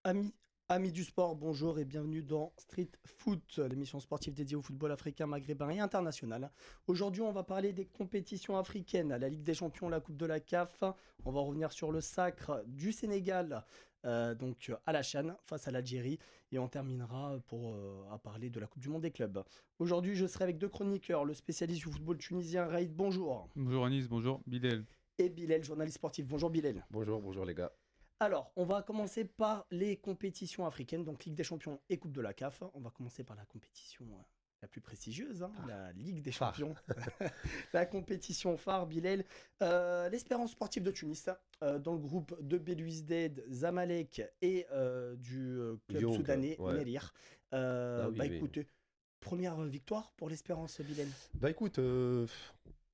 Amis, amis du sport, bonjour et bienvenue dans Street Foot, l'émission sportive dédiée au football africain, maghrébin et international. Aujourd'hui, on va parler des compétitions africaines, la Ligue des Champions, la Coupe de la CAF. On va revenir sur le sacre du Sénégal, à la CHAN face à l'Algérie, et on terminera à parler de la Coupe du Monde des clubs. Aujourd'hui, je serai avec deux chroniqueurs, le spécialiste du football tunisien Raïd, bonjour, Bonjour Anis, bonjour Bidel. et Bilal, journaliste sportif. Bonjour Bilal. Bonjour, bonjour les gars. Alors, on va commencer par les compétitions africaines, donc Ligue des Champions et Coupe de la CAF. On va commencer par la compétition la plus prestigieuse, hein, la Ligue des Phare. Champions. La compétition phare, Bilal. L'Espérance sportive de Tunis, dans le groupe de Belouizdad, Zamalek et du club Young, soudanais, ouais. Merir. Ah oui, oui. Écoutez, première victoire pour l'Espérance, Bilal. Bah écoute,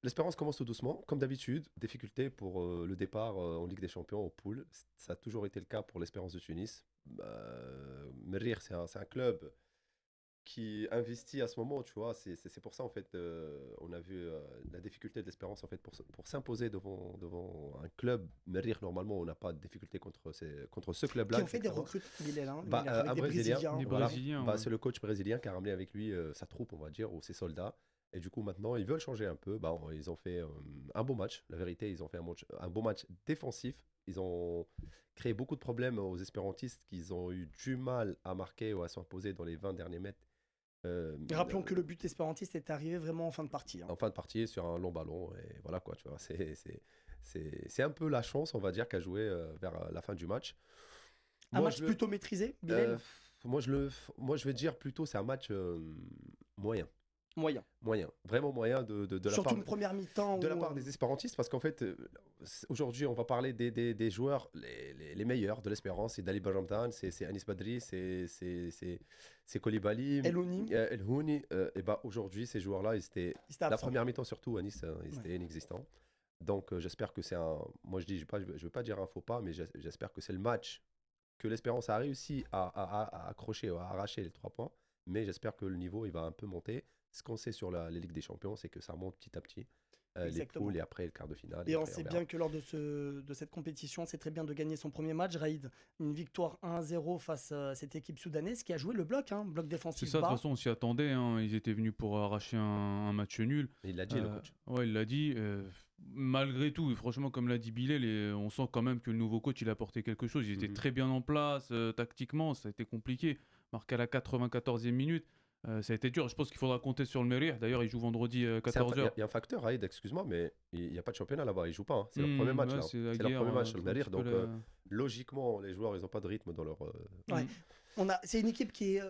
l'espérance commence tout doucement, comme d'habitude. Difficulté pour le départ en Ligue des Champions, au pool. Ça a toujours été le cas pour l'Espérance de Tunis. Merrir, c'est un club qui investit à ce moment, tu vois. C'est pour ça, en fait, on a vu la difficulté de l'Espérance, en fait, pour s'imposer devant un club. Merrir, normalement, on n'a pas de difficulté contre ce club-là. Qui ont fait des exactement. recrues, Bilal, hein, Bah, avec un des Brésilien, Brésiliens. Des voilà. Brésiliens, Bah, ouais. c'est le coach brésilien qui a ramené avec lui sa troupe, on va dire, ou ses soldats. Et du coup, maintenant, ils veulent changer un peu. Bah, ils ont fait un bon match. La vérité, ils ont fait un bon match défensif. Ils ont créé beaucoup de problèmes aux espérantistes qui ont eu du mal à marquer ou à s'imposer dans les 20 derniers mètres. Et rappelons que le but espérantiste est arrivé vraiment en fin de partie, hein. En fin de partie, sur un long ballon. Et voilà quoi, tu vois. C'est un peu la chance, on va dire, qu'a joué vers la fin du match. Un Moi, match je le- plutôt maîtrisé, Bilal. euh, moi, je vais dire plutôt, c'est un match moyen. Moyen. Moyen, vraiment moyen de la Surtout part, une première mi-temps de la où, part des espérantistes, parce qu'en fait, aujourd'hui, on va parler des joueurs les meilleurs de l'Espérance. C'est Dali Barjamdan, c'est Anis Badri, c'est Koulibaly, Eloni, El Houni. Et bah, aujourd'hui, ces joueurs-là, il s'était la absent. première mi-temps surtout, Anis, ils Ouais. étaient inexistants. Donc, j'espère que c'est un. Moi, je veux pas dire un faux pas, mais j'espère que c'est le match que l'Espérance a réussi à accrocher, à arracher les 3 points. Mais j'espère que le niveau, il va un peu monter. Ce qu'on sait sur les Ligues des Champions, c'est que ça monte petit à petit. Les Exactement. poules et après le quart de finale. Et on après, sait verra. bien que lors de cette compétition, c'est très bien de gagner son premier match, Raïd. Une victoire 1-0 face à cette équipe soudanaise qui a joué le bloc, hein, bloc C'est défensif ça, de bas. toute façon, on s'y attendait, hein. Ils étaient venus pour arracher un match nul. Il l'a dit, le coach. Ouais, il l'a dit. Malgré tout, et franchement, comme l'a dit Bilal, on sent quand même que le nouveau coach, il a apporté quelque chose. Il était Mhm. très bien en place, tactiquement, ça a été compliqué. Marqué à la 94e minute, ça a été dur. Je pense qu'il faudra compter sur le Merir. D'ailleurs, il joue vendredi Il 14h. y a un facteur, Aïd, excuse-moi, mais il n'y a pas de championnat là-bas. Ils jouent pas. Hein. C'est leur premier match là. C'est la C'est leur guerre. premier match, C'est le un Merir. petit peu Donc, la- logiquement, les joueurs, ils n'ont pas de rythme dans leur. Ouais. Mm. C'est une équipe qui est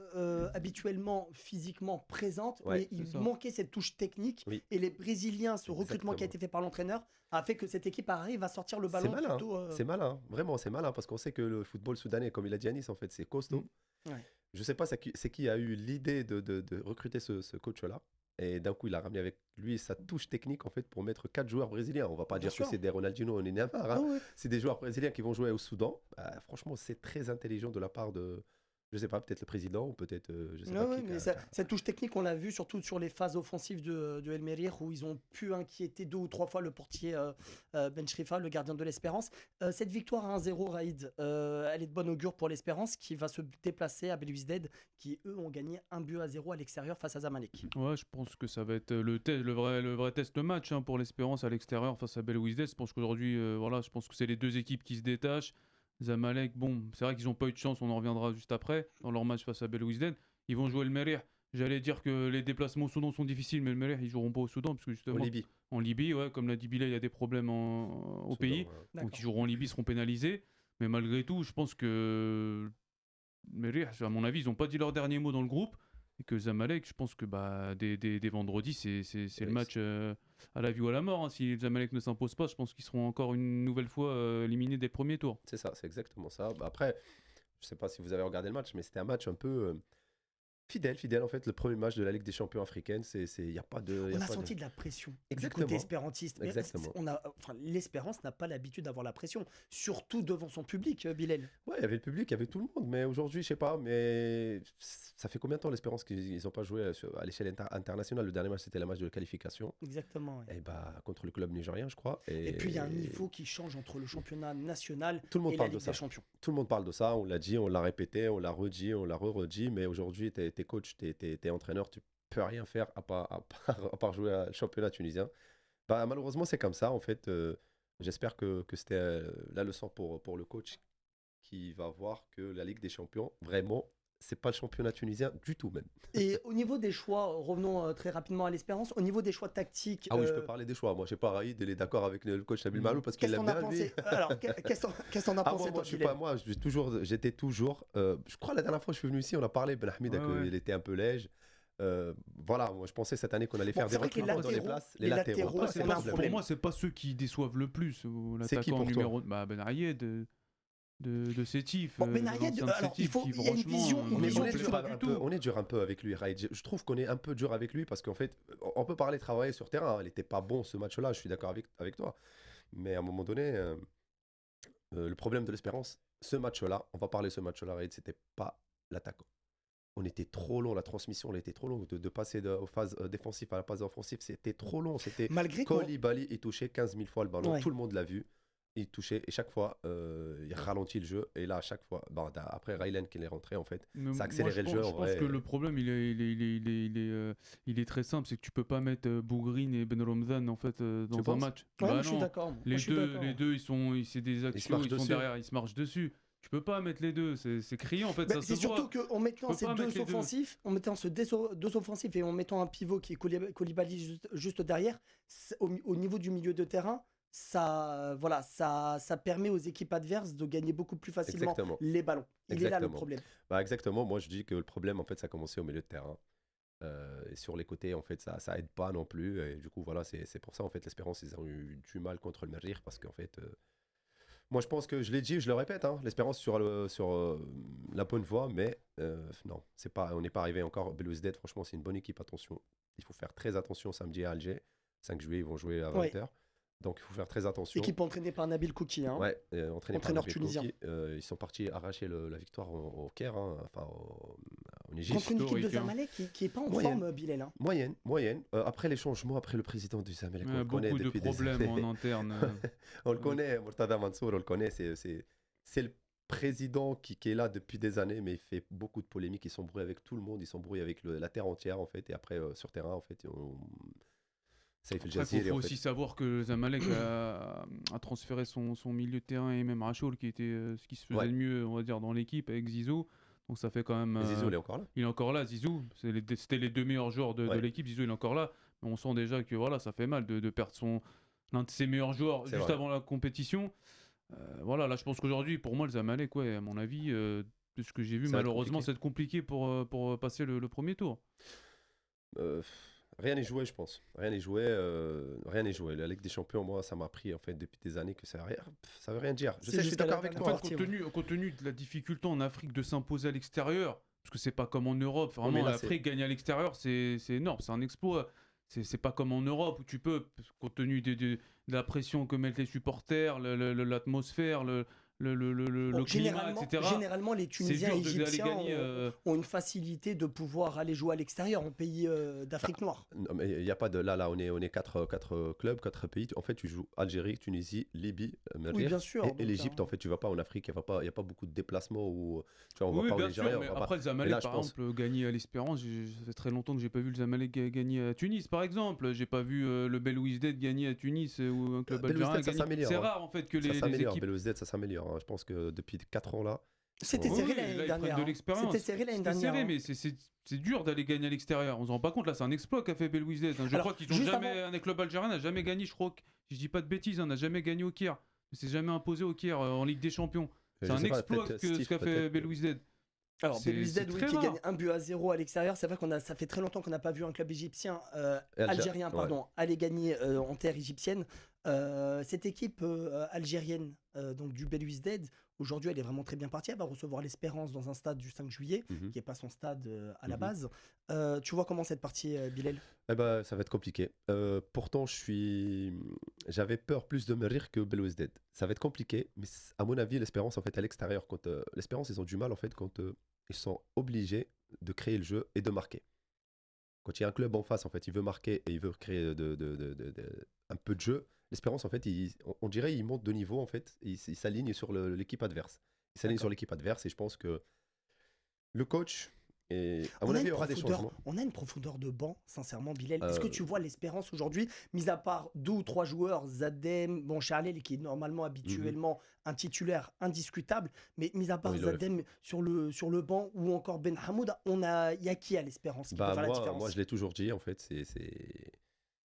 habituellement physiquement présente, Ouais, mais il c'est ça. manquait cette touche technique. Oui. Et les Brésiliens, ce recrutement qui a Exactement. été fait par l'entraîneur, a fait que cette équipe arrive à sortir le C'est ballon malin. plutôt. C'est malin. Vraiment, c'est malin parce qu'on sait que le football soudanais, comme il a dit Anis, en fait, c'est costaud. Ouais. Je sais pas c'est qui a eu l'idée de recruter ce coach-là. Et d'un coup, il a ramené avec lui sa touche technique en fait pour mettre 4 joueurs brésiliens. On va pas Bien dire sûr. que c'est des Ronaldinho ni Neymar. Ah Hein. ouais. C'est des joueurs brésiliens qui vont jouer au Soudan. Bah, franchement, c'est très intelligent de la part de, je sais pas, peut-être le président ou peut-être, je sais Ouais, pas ouais, qui. mais cette touche technique, on l'a vu surtout sur les phases offensives de El Merir où ils ont pu inquiéter 2 ou 3 fois le portier Ben Chrifa, le gardien de l'Espérance. Cette victoire à 1-0, Raïd, elle est de bon augure pour l'Espérance qui va se déplacer à Belouizdad qui, eux, ont gagné 1-0 à l'extérieur face à Zamalek. Ouais, je pense que ça va être le vrai test match, hein, pour l'Espérance à l'extérieur face à Belouizdad. Je pense qu'aujourd'hui, voilà, je pense que c'est les deux équipes qui se détachent. Zamalek, bon, c'est vrai qu'ils n'ont pas eu de chance, on en reviendra juste après, dans leur match face à Belouizdad. Ils vont jouer le Merir. J'allais dire que les déplacements au Soudan sont difficiles, mais le Merir, ils joueront pas au Soudan, parce que En justement, Libye. en Libye, ouais, comme l'a dit Bilal, il y a des problèmes au Soudan, pays. ouais. Donc D'accord. ils joueront en Libye, ils seront pénalisés. Mais malgré tout, je pense que Merir, à mon avis, ils n'ont pas dit leur dernier mot dans le groupe. Et que Zamalek, je pense que bah, dès vendredi, c'est le Oui, match à la vie ou à la mort, hein. Si Zamalek ne s'impose pas, je pense qu'ils seront encore une nouvelle fois éliminés dès le premier tour. c'est ça, c'est exactement ça. Bah, après, je sais pas si vous avez regardé le match, mais c'était un match un peu. Fidèle, en fait, le premier match de la Ligue des Champions africaine, il n'y a pas de. On a senti de la pression du Exactement. côté espérantiste. Mais Exactement. l'Espérance n'a pas l'habitude d'avoir la pression, surtout devant son public, Bilal. Ouais, il y avait le public, il y avait tout le monde, mais aujourd'hui, je sais pas, mais ça fait combien de temps l'Espérance qu'ils n'ont pas joué à l'échelle internationale? Le dernier match, c'était le match de qualification, Exactement. Ouais. et bah, contre le club nigérien, je crois. Et puis il y a un niveau qui change entre le championnat national Tout le monde et la parle de Ligue ça. des Champions. Tout le monde parle de ça, on l'a dit, on l'a répété, on l'a redit, on l'a redit, mais aujourd'hui, t'es coach, t'es entraîneur, tu peux rien faire à part jouer au championnat tunisien. Bah, malheureusement, c'est comme ça, en fait. J'espère que c'était la leçon pour le coach qui va voir que la Ligue des Champions, vraiment, c'est pas le championnat tunisien du tout même. Et au niveau des choix, revenons très rapidement à l'Espérance, au niveau des choix tactiques, Ah oui, je peux parler des choix. Moi, je sais pas, Raïd, il est d'accord avec le coach Nabil Malou parce qu'il qu'est-ce l'aime qu'on a bien, lui. pensé Alors, qu'est-ce qu'on a Ah, pensé, moi, toi, je suis Bilal pas, moi, j'étais toujours. Je crois la dernière fois que je suis venu ici, on a parlé, Ben Hamida, Ouais, ouais. qu'il était un peu léger. Voilà, moi je pensais cette année qu'on allait Bon, faire c'est des vrai que les recrutements dans les latéraux- places. les latéraux, Après, c'est c'est un pas problème. problème. Pour moi, c'est pas ceux qui déçoivent le plus. C'est qui L'attaquant pour toi numéro Ben Ayed de Sétif. Bon, Ben Ayed, alors, il y a une vision- une On est, vision on est que dur pas un peu, on est dur un peu avec lui, Raïd. Je trouve qu'on est un peu dur avec lui parce qu'en fait, on peut parler travailler sur terrain. Il n'était pas bon ce match-là, je suis d'accord avec toi. Mais à un moment donné, le problème de l'Espérance, ce match-là, on va parler de ce match-là, Raïd, c'était pas l'attaquant. On était trop long, la transmission, elle était trop longue. De passer aux phases défensives à la phase offensive, c'était trop long. C'était Malgré qu'on- Koulibaly, il touchait 15 000 fois le ballon. Ouais. Tout le monde l'a vu. Il touchait et chaque fois, il ralentit le jeu. Et là, à chaque fois, après Raylan qui est rentré, en fait, Mais ça a accéléré le jeu. Je En pense vrai. que le problème, il est très simple, c'est que tu peux pas mettre Bougrine et Ben Romzan en fait dans un penses match. Ouais, Bah moi, je suis non. d'accord. Moi, Les je suis deux, d'accord. les deux, c'est des axiaux, marchent ils sont dessus. derrière, ils se marchent dessus. Tu peux pas mettre les deux, c'est criant en fait. Ben, Ça c'est se voit. surtout qu'en mettant peux ces pas deux mettre les deux. offensifs, en mettant deux offensifs et en mettant un pivot qui est Koulibaly juste derrière, au niveau du milieu de terrain, ça permet aux équipes adverses de gagner beaucoup plus facilement Exactement. les ballons. Il est là le Exactement. problème. Bah, exactement. Moi, je dis que le problème, en fait, ça a commencé au milieu de terrain. Et sur les côtés, en fait, ça aide pas non plus. Et du coup, voilà, c'est pour ça, en fait, l'Espérance, ils ont eu du mal contre le Merrir parce qu'en fait, moi, je pense que je l'ai dit, je le répète, hein, l'Espérance sur la bonne voie, mais non, on n'est pas arrivé encore. Belouizdad, franchement, c'est une bonne équipe. Attention, il faut faire très attention samedi à Alger. 5 juillet, ils vont jouer à 20h. Donc, il faut faire très attention. Équipe entraînée par Nabil Kouki. Hein. Ouais, entraîné par Entraîneur Nabil tunisien. Kouki. Ils sont partis arracher la victoire au Caire, hein, enfin en Égypte. Contre une équipe de historique, hein. Zamalek qui est pas en Moyenne. forme, Bilal. Hein. Moyenne. Après les changements, après le président du Zamalek, on le connaît Beaucoup de depuis des problèmes années. en interne. On le connaît, Murtada Mansour, on le connaît. C'est le président qui est là depuis des années, mais il fait beaucoup de polémiques. Il s'embrouille avec tout le monde, il s'embrouille avec la terre entière, en fait. Et après, sur terrain, en fait, ça il fait le Après, jazir. faut aussi savoir que Zamalek a transféré son milieu de terrain et même Rachoul qui était ce qui se faisait de mieux, on va dire, dans l'équipe avec Zizou. Donc ça fait quand même. Zizou, il est encore là. Il est encore là, Zizou. C'était les deux meilleurs joueurs de l'équipe. Zizou, il est encore là. Mais on sent déjà que voilà, ça fait mal de perdre l'un de ses meilleurs joueurs C'est juste vrai. avant la compétition. Voilà, là, je pense qu'aujourd'hui, pour moi, le Zamalek, ouais, à mon avis, de ce que j'ai vu, Ça va être malheureusement, compliqué. c'est compliqué pour passer le premier tour. Rien n'est joué, je pense. Rien n'est joué. La Ligue des Champions, moi, ça m'a pris en fait depuis des années que ça veut rien dire. C'est Je sais, je suis jusqu'à d'accord la avec En toi. fait, compte tenu de la difficulté en Afrique de s'imposer à l'extérieur, parce que c'est pas comme en Europe, mais vraiment, là, l'Afrique gagner à l'extérieur, c'est énorme, c'est un exploit. C'est pas comme en Europe où tu peux, compte tenu de la pression que mettent les supporters, l'atmosphère, le climat, etc. Généralement, les C'est Tunisiens et dur d'aller Égyptiens gagner. ont une facilité de pouvoir aller jouer à l'extérieur en pays d'Afrique noire. Non, mais il n'y a pas de. Là, on est quatre clubs, 4 pays. En fait, tu joues Algérie, Tunisie, Libye, Oui, Merrir, bien sûr. et donc, l'Égypte. En fait, tu vas pas en Afrique. Il n'y a pas beaucoup de déplacements. Tu vois, on va Oui, pas au bien Nigeria. sûr, mais on va après le Zamalek, là, je par pense- exemple, gagner à l'Espérance, ça fait très longtemps que j'ai pas vu le Zamalek gagner à Tunis, par exemple. J'ai pas vu le Belouizdad gagner à Tunis ou un club Belouizdad, algérien ça gagner. s'améliore, C'est hein. rare en fait que Ça les s'améliore. équipes. Belouizdad, ça s'améliore. Hein. Je pense que depuis 4 ans là. C'était Oui, serré là, l'année ils prennent dernière. de hein. l'expérience. C'était serré l'année C'était dernière. serré, hein. mais c'est dur d'aller gagner à l'extérieur. On se rend pas compte, là, c'est un exploit qu'a fait Belouizdad. Je Alors, crois qu'ils ont juste jamais. Un des clubs algériens n'a jamais gagné, je crois que. Je dis pas de bêtises, n'a jamais gagné au Caire. Il s'est jamais imposé au Caire en Ligue des Champions. C'est Je un sais pas, exploit peut-être ce Steve, qu'a fait peut-être. Belouizdad. Alors, C'est Belouizdad, oui, très qui rare. gagne 1-0 à l'extérieur. C'est vrai ça fait très longtemps qu'on n'a pas vu un club égyptien, Et algérien, ouais. aller gagner en terre égyptienne. Cette équipe algérienne donc du Belouizdad, aujourd'hui, elle est vraiment très bien partie. Elle va recevoir l'Espérance dans un stade du 5 juillet, Mhm. qui n'est pas son stade à la Mhm. base. Tu vois comment cette partie, Bilal? Eh ben, ça va être compliqué. Pourtant, j'avais peur plus de me rire que Belouizdad. Ça va être compliqué, mais à mon avis, l'Espérance, en fait, à l'extérieur, quand l'Espérance, ils ont du mal, en fait, quand ils sont obligés de créer le jeu et de marquer. Quand il y a un club en face, en fait, il veut marquer et il veut créer un peu de jeu. L'Espérance, en fait, on dirait il monte de niveau, en fait. Il s'aligne sur l'équipe adverse. Il s'aligne sur D'accord. l'équipe adverse et je pense que le coach, et à mon On a avis, il une y aura des profondeur, changements. on a une profondeur de banc, sincèrement, Bilal. Est-ce que Euh, tu vois l'Espérance aujourd'hui, mis à part 2 ou 3 joueurs, Zadem, bon, Charlel, qui est normalement mhm. habituellement un titulaire indiscutable, mais mis à part Oui, Zadem sur le banc ou encore Ben Hamoud, il y a qui à l'Espérance qui peut bah faire la moi, je différence? l'ai toujours dit, en fait, c'est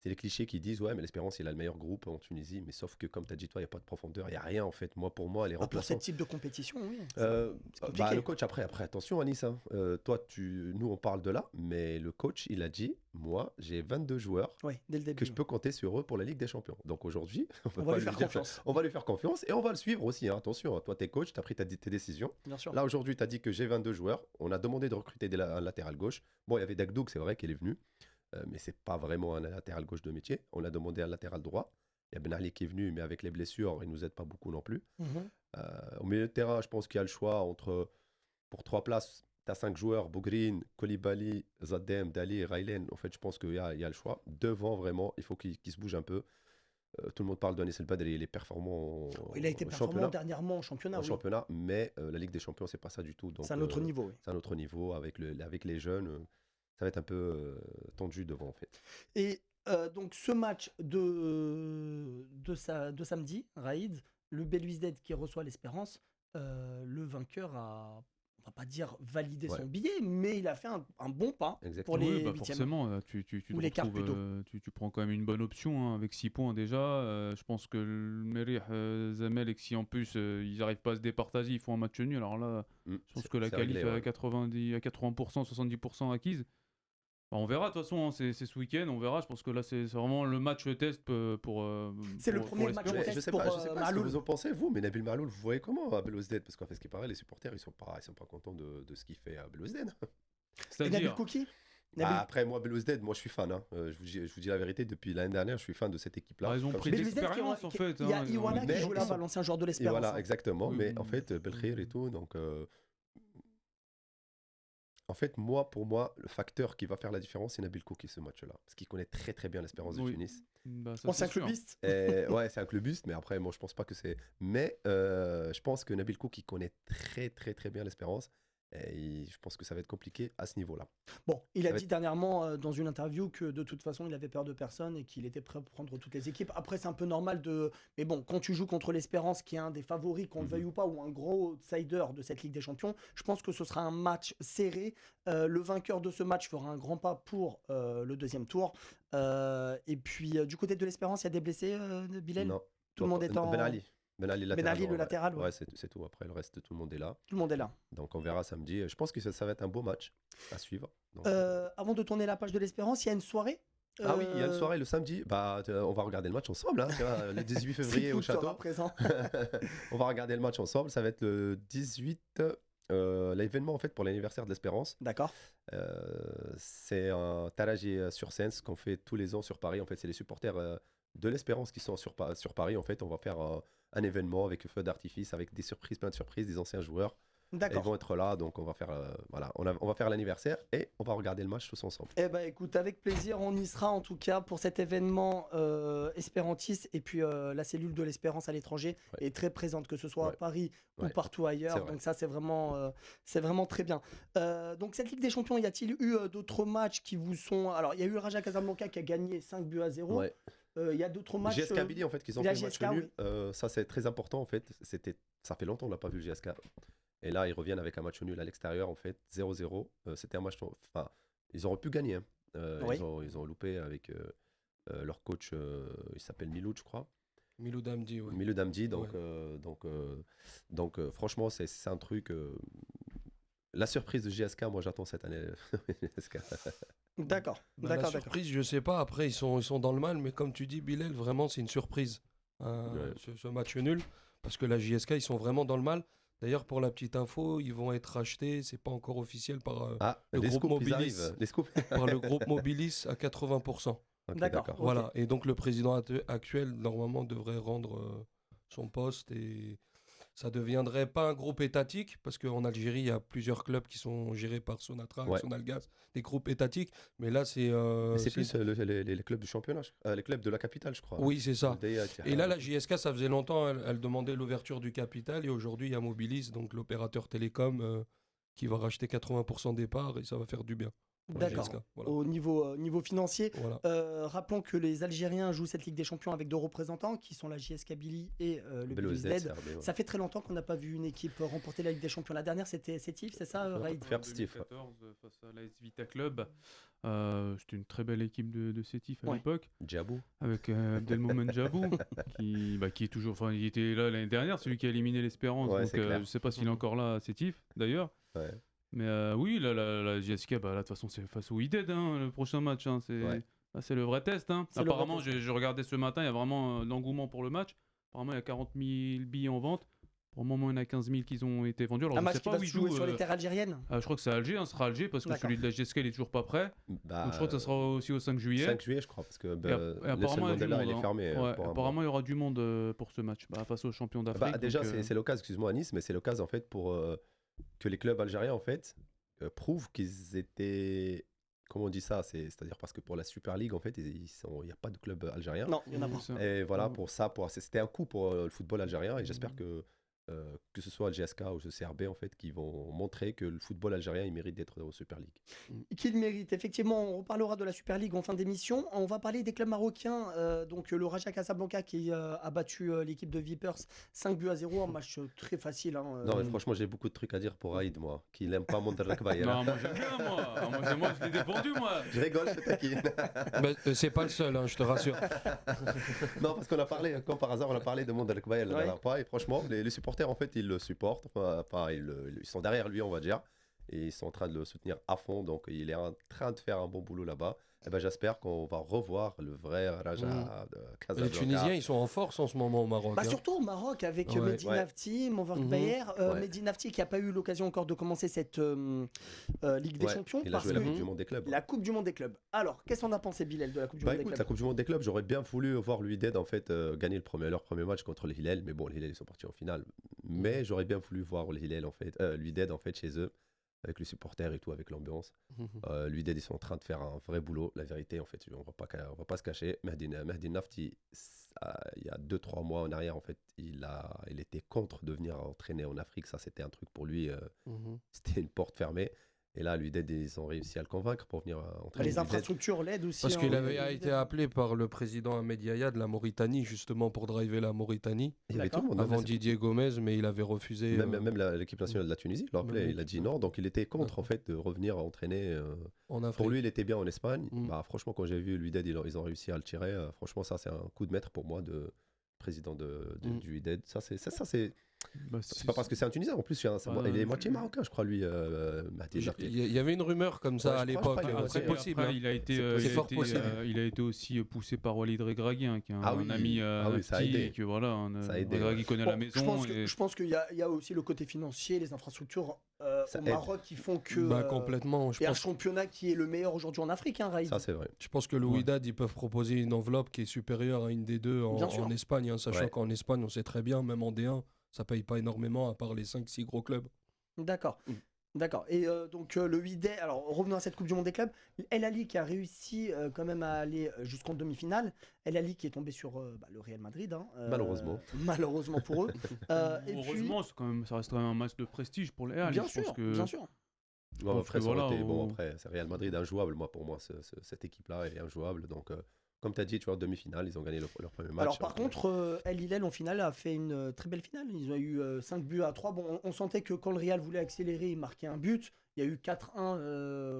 les clichés qui disent, ouais, mais l'Espérance, il a le meilleur groupe en Tunisie, mais sauf que, comme tu as dit, toi, il n'y a pas de profondeur, il n'y a rien, en fait. Pour moi, les Bah, pour ce remplaçants. type de compétition, oui, Euh, c'est Bah, le compliqué. coach, après, attention, Anis, hein, toi, nous, on parle de là, mais le coach, il a dit, moi, j'ai 22 joueurs Oui, dès le que début. je peux compter sur eux pour la Ligue des Champions. Donc aujourd'hui, on peut On va pas lui lui faire dire que confiance, on va lui faire confiance et on va le suivre aussi, hein. Attention, hein, toi, t'es coach, tu as pris tes décisions. bien sûr. Là, aujourd'hui, tu as dit que j'ai 22 joueurs. On a demandé de recruter un latéral gauche. Bon, il y avait Dagdouk, c'est vrai qu'il est venu. Mais c'est pas vraiment un latéral gauche de métier. On a demandé un latéral droit. Il y a Ben Ali qui est venu, mais avec les blessures, il nous aide pas beaucoup non plus. Mhm. Au milieu de terrain, je pense qu'il y a le choix entre, pour 3 places, tu as 5 joueurs, Bougrine, Koulibaly, Zadem, Dali, Raylen. En fait, je pense qu'il y a le choix. Devant, vraiment, il faut qu'il se bouge un peu. Tout le monde parle d'Anis El Badri, il est performant Il a été au performant championnat, dernièrement en championnat, oui. mais la Ligue des Champions, c'est pas ça du tout. C'est Donc, un autre niveau, oui. c'est un autre niveau avec les jeunes. Ça va être un peu tendu devant, en fait. Et donc ce match de samedi, Raïd, le Belouizdad qui reçoit l'Espérance, le vainqueur a, on va pas dire validé Ouais, son billet, mais il a fait un bon pas pour exactement. Oui, les bah huitièmes, forcément, tu te ou les quarts retrouves, plutôt. tu prends quand même une bonne option hein, avec 6 points déjà. Je pense que le Merih, Zamalek, si en plus ils n'arrivent pas à se départager, ils font un match nul. Alors là, je pense que la C'est réglé, qualif est à ouais. 90, à 80%, 70% acquise. Bah, on verra de toute façon, hein, c'est ce week-end, on verra. Je pense que là, c'est vraiment le match test C'est le pour premier match l'Espérance. Mais je test sais pour pas, je sais pas ce que vous Maloul. en pensez, vous, mais Nabil Maloul, vous voyez comment à Belouizdad? Parce qu'en fait, ce qui paraît, les supporters, ils sont pas contents de ce qu'il fait à Belouizdad. Et Nabil C'est-à-dire, Kouki? Bah, Nabil... après, moi, Belouizdad, moi, je suis fan, hein. Je vous dis la vérité, depuis l'année dernière, je suis fan de cette bah, équipe-là. ils ont Comme je pris t'ai de dit. Belouizdad, l'expérience en fait. il y a Hein, Iwana qui Mais joue ils là-bas, sont- l'ancien joueur de Et l'Espérance, voilà, hein. exactement. Oui, Mais en fait, Belkhir et tout, donc. En fait, pour moi, le facteur qui va faire la différence, c'est Nabil Kouki, ce match-là. Parce qu'il connaît très très bien l'Espérance de oui. Tunis. Bah, ça c'est Ancien sûr. clubiste. Et, ouais, c'est un clubiste, mais après, moi, je pense pas que c'est. Mais je pense que Nabil Kouki connaît très très très bien l'Espérance. Et je pense que ça va être compliqué à ce niveau-là. Bon, il a Ça va dit dernièrement dans une interview que de toute façon il avait peur de personne et qu'il était prêt à prendre toutes les équipes. Après, c'est un peu normal de. Mais bon, quand tu joues contre l'Espérance, qui est un des favoris, qu'on le veuille ou pas, ou un gros outsider de cette Ligue des Champions, je pense que ce sera un match serré. Le vainqueur de ce match fera un grand pas pour le deuxième tour. Et puis, du côté de l'Espérance, il y a des blessés, Bilal? Non. Tout le monde est Ben en. Ali. Ben Ali, Ben latéral Ali, le droit, ouais. latéral, ouais. Ouais, c'est tout. Après, le reste, tout le monde est là. Tout le monde est là. Donc, on verra samedi. Je pense que ça va être un beau match à suivre. Donc, Avant de tourner la page de l'Espérance, il y a une soirée. ah oui, il y a une Euh, soirée le samedi. Bah, on va regarder le match ensemble, hein, tu vois, le 18 Street février au Food sera château. présent. On va regarder le match ensemble. Ça va être le 18. L'événement en fait pour l'anniversaire de l'Espérance. D'accord. C'est un Taraji sur scène, ce qu'on fait tous les ans sur Paris. En fait, c'est les supporters de l'Espérance qui sont sur Paris. En fait, on va faire un événement avec feu d'artifice, avec des surprises, plein de surprises, des anciens joueurs. Et ils vont D'accord. être là, donc on va faire, voilà, on va faire l'anniversaire et on va regarder le match tous ensemble. Eh ben écoute, avec plaisir, on y sera en tout cas pour cet événement espérantiste. Et puis la cellule de l'espérance à l'étranger Ouais. est très présente, que ce soit à Ouais. Paris ou Ouais. partout C'est ailleurs. vrai. Donc ça, c'est vraiment très bien. Donc cette Ligue des Champions, y a-t-il eu d'autres matchs qui vous sont... Alors, il y a eu le Raja Casablanca qui a gagné 5-0. Ouais. Il y a d'autres matchs... GSK Kabylie, en fait, qu'ils ont la fait le match GSK, nul. oui. Ça, c'est très important, en fait. Ça fait longtemps qu'on n'a pas vu le GSK. Et là, ils reviennent avec un match nul à l'extérieur, en fait, 0-0. C'était un match. Enfin, ils auraient pu gagner, hein. Oui. Ils ont loupé avec leur coach, il s'appelle Milou, je crois. Milou Damdi, ouais. Milou Damdi. Ouais. Donc franchement, c'est un truc. La surprise de GSK, moi, j'attends cette année. GSK. D'accord, La d'accord. surprise, je sais pas. Après, ils sont dans le mal, mais comme tu dis, Bilal, vraiment, c'est une surprise, Ouais. ce match nul, parce que la JSK, ils sont vraiment dans le mal. D'ailleurs, pour la petite info, ils vont être rachetés, c'est pas encore officiel, par Ah, le les groupe scoops, ils Mobilis, arrivent. Les scoops. par le groupe Mobilis à 80%. Ok, D'accord. d'accord. Ok. Voilà. Et donc, le président actuel, normalement, devrait rendre son poste et ça deviendrait pas un groupe étatique, parce qu'en Algérie, il y a plusieurs clubs qui sont gérés par Sonatrach, Ouais. Sonalgaz, des groupes étatiques. Mais là, c'est. Mais c'est plus les clubs du championnat, les clubs de la capitale, je crois. Oui, c'est ça. Le DIA, Et là, la JSK, ça faisait longtemps, elle demandait l'ouverture du capital. Et aujourd'hui, il y a Mobilis, donc l'opérateur télécom, qui va racheter 80% des parts et ça va faire du bien. pour la D'accord. JSK. Voilà. Au niveau financier, Voilà. rappelons que les Algériens jouent cette Ligue des Champions avec deux représentants qui sont la JS Kabylie et le BLOZ, BLOZ. CRB, ouais. Ça fait très longtemps qu'on n'a pas vu une équipe remporter la Ligue des Champions. La dernière, c'était Sétif, c'est ça, Raïd Faire En Steve. 2014, face à l'AS Vita Club. C'était une très belle équipe de Sétif à Ouais. l'époque, Djabou. avec Abdelmomen Djabou, qui est toujours. Enfin, il était là l'année dernière, celui qui a éliminé l'Espérance. Ouais, donc, c'est clair. je sais pas s'il est encore là à Sétif, d'ailleurs. Ouais. Mais oui, la JSK, bah, là, de toute façon, c'est face au Wydad, le prochain match. Hein, c'est Ouais. là, c'est le vrai test. Hein. C'est le vrai Apparemment, test. je regardais ce matin, il y a vraiment l'engouement pour le match. Apparemment, il y a 40 000 billets en vente. Pour le moment, il y en a 15 000 qui ont été vendus. Alors, Un je match sais qui pas va où se ils jouer jouent. sur les terres algériennes. Je crois que c'est à Alger, ce sera Alger, parce que D'accord. celui de la JSK, il est toujours pas prêt. Bah, Donc, je crois que ça sera aussi au 5 juillet. 5 juillet, je crois, parce que Et Nelson apparemment, il y a du Mandela, monde, il est hein. fermé. Ouais, pour un mois. apparemment, il y aura du monde pour ce match, face aux champions d'Afrique. Bah, déjà, donc, c'est l'occasion, excuse-moi, à Nice, mais c'est l'occasion en fait pour que les clubs algériens en fait prouvent qu'ils étaient. Comment on dit ça? C'est-à-dire parce que pour la Super League, en fait, il n'y a pas de club algérien. Non, il y en a pas. c'est ça. Et voilà, Mm. pour ça, c'était un coup pour le football algérien. Et j'espère que ce soit le GSK ou le CRB, en fait, qui vont montrer que le football algérien, il mérite d'être au Super League. Qu'il mérite. Effectivement, on reparlera de la Super League en fin d'émission. On va parler des clubs marocains. Donc le Raja Casablanca qui a battu l'équipe de Vipers 5-0, un match très facile. Hein, Non, mais franchement, j'ai beaucoup de trucs à dire pour Aïd, moi, qui n'aime pas Monterrey Bayern. Non, moi j'aime bien, moi. Moi, je l'ai défendu, moi. Je rigole, je te taquine. Mais, c'est pas le seul, hein, je te rassure. Non, parce qu'on a parlé, comme par hasard, on a parlé de Monterrey Bayern la dernière fois. Et franchement, les supporters, en fait, ils le supportent. Enfin, ils sont derrière lui, on va dire. Et ils sont en train de le soutenir à fond. Donc, il est en train de faire un bon boulot là-bas. Et ben, j'espère qu'on va revoir le vrai Raja de Casablanca. Les Tunisiens, ils sont en force en ce moment au Maroc. Bah hein. surtout au Maroc avec Ouais. Mehdi Ouais. Nafti, Mover Mhm. Bayer. Ouais. Mehdi Nafti qui n'a pas eu l'occasion encore de commencer cette Ligue des Ouais, Champions il a parce joué que la Coupe du Monde des clubs. la Coupe du Monde des clubs. Alors, qu'est-ce qu'on a pensé, Bilal, de la Coupe du Bah Monde des écoute, la clubs? Coupe du Monde des clubs, j'aurais bien voulu voir l'Uided en fait gagner leur premier match contre le Hilal, mais bon, le Hilal ils sont partis en finale. Mais j'aurais bien voulu voir le Hilal en fait, l'Uided en fait chez eux, avec les supporters et tout, avec l'ambiance. Mhm. L'Uided ils sont en train de faire un vrai boulot, la vérité en fait, on va pas se cacher. Mehdi Nafti, il y a 2-3 mois en arrière en fait, il était contre de venir entraîner en Afrique, ça c'était un truc pour lui, Mhm. c'était une porte fermée. Et là, l'Uided ils ont réussi à le convaincre pour venir entraîner. Les l'Uided. infrastructures l'aident aussi. Parce hein, qu'il avait L'Uided. été appelé par le président Ahmed Yahya de la Mauritanie, justement pour driver la Mauritanie, Il y avait tout D'accord. le monde. hein, avant mais Didier Gomez, mais il avait refusé. Même l'équipe nationale de la Tunisie l'a appelé, Même il a dit non, donc il était contre en fait de revenir entraîner. en Afrique. Pour lui, il était bien en Espagne. Mm. Bah, franchement, quand j'ai vu l'Uided, ils ont réussi à le tirer. Franchement, ça, c'est un coup de maître pour moi de président Mm. du Uided. Bah, C'est pas parce que c'est un Tunisien. En plus, il est moitié marocain, je crois, lui. Mahdi Nafti. Il y avait une rumeur comme ça Ouais, à je crois l'époque. qu'il y a C'est aussi- possible. Après, hein. il a été, C'est fort possible. il a été aussi poussé par Walid Regragui, hein, qui est Ah un oui. ami Ah oui, ça a Nafti, aidé. et que voilà, Ça a aidé, Regragui ouais. connaît Bon, la maison. je pense qu'il y a aussi le côté financier, les infrastructures Ça au aide. Maroc qui font que. Bah, complètement. et un championnat qui est le meilleur aujourd'hui en Afrique, hein, Raïd. Ça, c'est vrai. Je pense que le Ouais. Wydad, ils peuvent proposer une enveloppe qui est supérieure à une des deux Bien sûr. en Espagne, hein, sachant Ouais. qu'en Espagne, on sait très bien, même en D1, ça paye pas énormément à part les 5-6 gros clubs. D'accord. D'accord. Et donc le Wydad, alors revenons à cette Coupe du Monde des clubs. El Ali qui a réussi quand même à aller jusqu'en demi-finale. El Ali qui est tombé sur le Real Madrid. Hein, Malheureusement. Malheureusement pour eux. Et puis, Heureusement, ça reste quand même un match de prestige pour les Halles. bien Je pense sûr, que bien sûr. Bon, pense après, que ça aurait voilà, été- bon, au- après, c'est Real Madrid injouable, pour moi, cette équipe-là est injouable. Donc, comme tu as dit, tu vois, demi-finale, ils ont gagné leur premier match. Alors par contre, El Hilal en finale a fait une très belle finale. Ils ont eu 5 buts à 3. Bon, on sentait que quand le Real voulait accélérer, il marquait un but. Il y a eu 4-1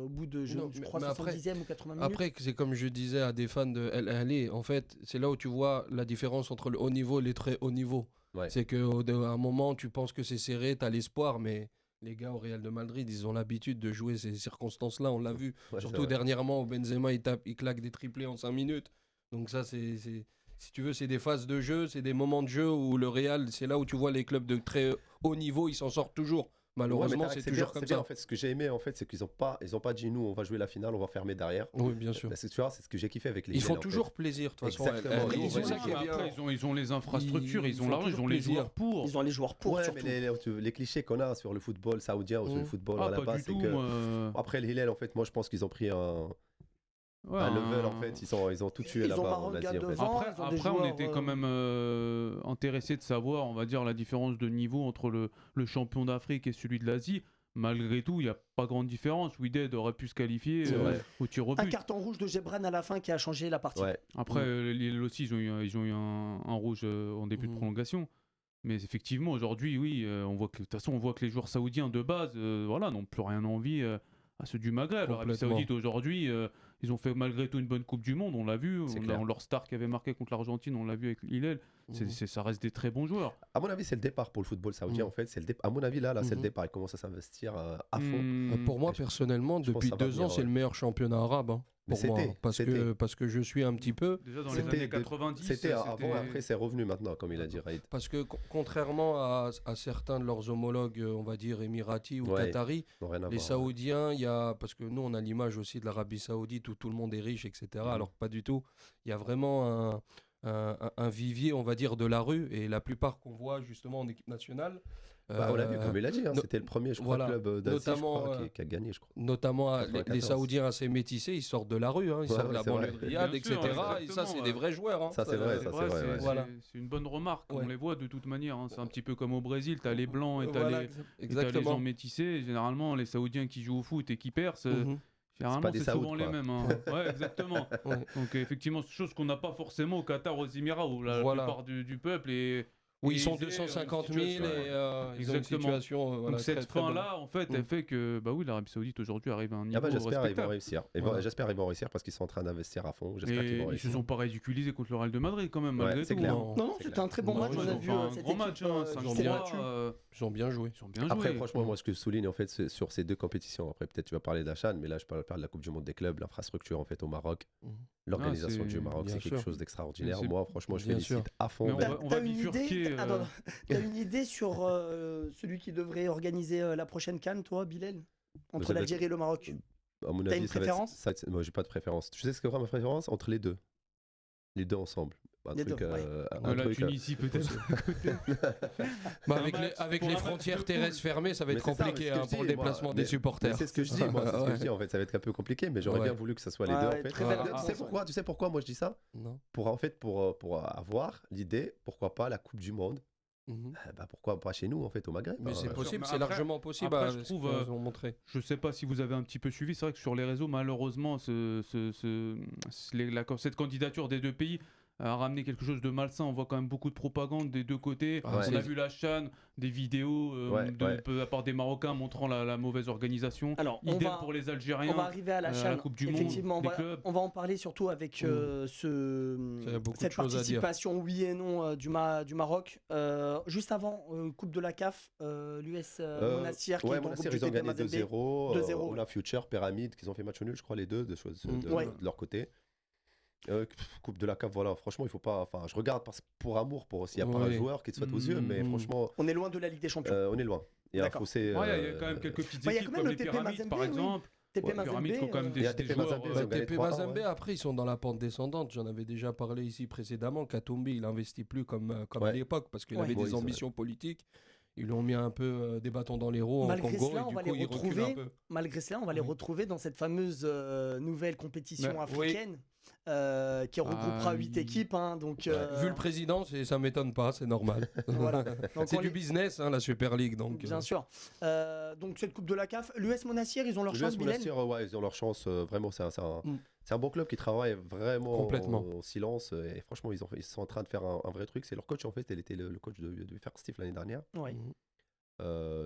au bout de, je Non, crois, mais après- 70e ou 80 minutes. Après, c'est comme je disais à des fans de El Ahly, en fait, c'est là où tu vois la différence entre le haut niveau et les très haut niveau. Ouais. C'est qu'à un moment, tu penses que c'est serré, tu as l'espoir, mais les gars au Real de Madrid, ils ont l'habitude de jouer ces circonstances-là. On l'a vu. Ouais, Surtout dernièrement, où Benzema, il claque des triplés en 5 minutes. Donc ça, si tu veux, c'est des phases de jeu, c'est des moments de jeu où le Real, c'est là où tu vois les clubs de très haut niveau, ils s'en sortent toujours. Malheureusement, c'est toujours comme ça. En fait, ce que j'ai aimé, en fait, c'est qu'ils ont pas dit nous, on va jouer la finale, on va fermer derrière. Oui, bien sûr. Tu vois, c'est ce que j'ai kiffé avec les Ils font Hilal, en fait. toujours plaisir, de toute façon. Exactement. C'est ça qui est bien. Après, ils ont les infrastructures, ils ont font l'argent, ils toujours ont les plaisir. joueurs pour. Ils ont les joueurs pour, Ouais, surtout. mais les clichés qu'on a sur le football saoudien ou sur le football Ah, là-bas, pas du c'est tout. que moi. après le Hilal, en fait, moi je pense qu'ils ont pris Ouais, un level, en fait, ils ont tout tué Ils ont là-bas en Maroc Asie, en fait. devant. Après, ils ont des après, on joueurs, était quand même intéressé de savoir, on va dire, la différence de niveau entre le champion d'Afrique et celui de l'Asie. Malgré tout, il n'y a pas grande différence. Wydad aurait pu se qualifier C'est vrai. au tir au Un but. carton rouge de Gebran à la fin qui a changé la partie. Ouais. Après, Lille aussi, ils ont eu un rouge en début de prolongation. Mais effectivement, aujourd'hui, oui, on voit que de toute façon, on voit que les joueurs saoudiens de base, voilà, n'ont plus rien envie à ceux du Maghreb. L'Arabie Saoudite aujourd'hui, ils ont fait malgré tout une bonne Coupe du Monde, on l'a vu. Leur star qui avait marqué contre l'Argentine, on l'a vu avec Hillel. Ça reste des très bons joueurs. À mon avis, c'est le départ pour le football saoudien, en fait. À mon avis, là, c'est le départ. Ils commencent à s'investir à fond. Pour moi, personnellement, je pense depuis que ça va 2 ans, venir, c'est ouais. le meilleur championnat arabe. Mais Pour moi, parce que je suis un petit peu. Déjà dans les années 90. C'était avant, après, c'est revenu maintenant, comme il a dit Raïd. Parce que contrairement à certains de leurs homologues, on va dire émiratis ou qataris, les Saoudiens, parce que nous, on a l'image aussi de l'Arabie Saoudite où tout le monde est riche, etc. Alors que pas du tout. Il y a vraiment un vivier, on va dire, de la rue. Et la plupart qu'on voit justement en équipe nationale. On l'a vu, comme il a dit, c'était le premier, je crois, club d'Asie qui a gagné, je crois. Notamment les Saoudiens assez métissés, ils sortent de la rue, ils sortent de la banlieue de Riyad, etc. Et ça, c'est des vrais joueurs. Ça, c'est vrai. C'est une bonne remarque, on les voit de toute manière. C'est un petit peu comme au Brésil, tu as les blancs et tu as les gens métissés. Généralement, les Saoudiens qui jouent au foot et qui percent, généralement, c'est souvent les mêmes. Ouais, exactement. Donc, effectivement, c'est chose qu'on n'a pas forcément au Qatar, aux Émirats, où la plupart du peuple est. Où ils sont 250 000 et ils ont une situation. Donc cette fin-là, en fait, elle fait que l'Arabie Saoudite aujourd'hui arrive à un niveau j'espère respectable. qu'ils vont réussir. J'espère qu'ils vont réussir parce qu'ils sont en train d'investir à fond. J'espère qu'ils vont réussir. Ils se sont pas ridiculisés contre le Real de Madrid quand même, malgré c'est tout. clair. Non, c'était un très bon match. On a vu un cette grand match. Ils ont bien joué. Après, franchement, moi, ce que je souligne, en fait, c'est sur ces deux compétitions. Après, peut-être tu vas parler de la CHAN, mais là, je parle de la Coupe du Monde des clubs, l'infrastructure, en fait, au Maroc. L'organisation du Maroc, c'est quelque chose d'extraordinaire. Moi, franchement, je félicite à fond. On va bifurquer. T'as une idée sur celui qui devrait organiser la prochaine CAN, toi, Bilal, entre l'Algérie et le Maroc? À mon T'as avis, une préférence? moi, j'ai pas de préférence. Tu sais ce que vraiment ma préférence? Entre les deux. Les deux ensemble. La Tunisie peut-être. Avec les frontières terrestres fermées, ça va être compliqué pour le déplacement des supporters. C'est ce que je dis, moi. C'est ce que je dis, en fait. Ça va être un peu compliqué, mais j'aurais bien voulu que ça soit les deux, en fait. Tu sais pourquoi moi je dis ça? Non. Pour avoir l'idée, pourquoi pas la Coupe du Monde? Pourquoi pas chez nous, en fait, au Maghreb? Mais c'est possible, c'est largement possible. Après, je trouve, je sais pas si vous avez un petit peu suivi, c'est vrai que sur les réseaux, malheureusement, cette candidature des deux pays a ramené quelque chose de malsain. On voit quand même beaucoup de propagande des deux côtés. On a vu la CHAN, des vidéos de la part des Marocains montrant la mauvaise organisation. Alors, idem pour les Algériens. On va arriver à la CHAN. La Coupe du Effectivement, Monde, on va en parler surtout avec cette participation, oui et non, du Maroc. Juste avant, Coupe de la CAF, l'US Monastir qui est dans le groupe ils ont gagné 2-0. 2-0. On a Future, Pyramide, qui ont fait match nul, je crois, les deux, de leur côté. Coupe de la CAF, voilà, franchement, il faut pas. Enfin, je regarde pour amour, pour s'il n'y a pas un joueur qui te saute aux yeux, mais franchement. On est loin de la Ligue des Champions. On est loin. Il y a un fossé. Il y a quand même quelques petites équipes comme les Pyramides, par exemple. TP Mazembe, TP Mazembe, après, ils sont dans la pente descendante. J'en avais déjà parlé ici précédemment. Katumbi, il n'investit plus comme à l'époque parce qu'il avait des ambitions politiques. Ils lui ont mis un peu des bâtons dans les roues en Congo. Malgré cela, on va les retrouver dans cette fameuse nouvelle compétition africaine. Qui regroupera 8 équipes. Donc, vu le président, ça ne m'étonne pas, c'est normal. Voilà. C'est du business, la Super League. Donc, bien sûr. Donc cette Coupe de la CAF, l'US Monastir, ils ont leur chance, Bilal. Ils ont leur chance. Vraiment, c'est un bon club qui travaille vraiment en silence. Et franchement, ils sont en train de faire un vrai truc. C'est leur coach, en fait. Elle était le coach de First Steve l'année dernière.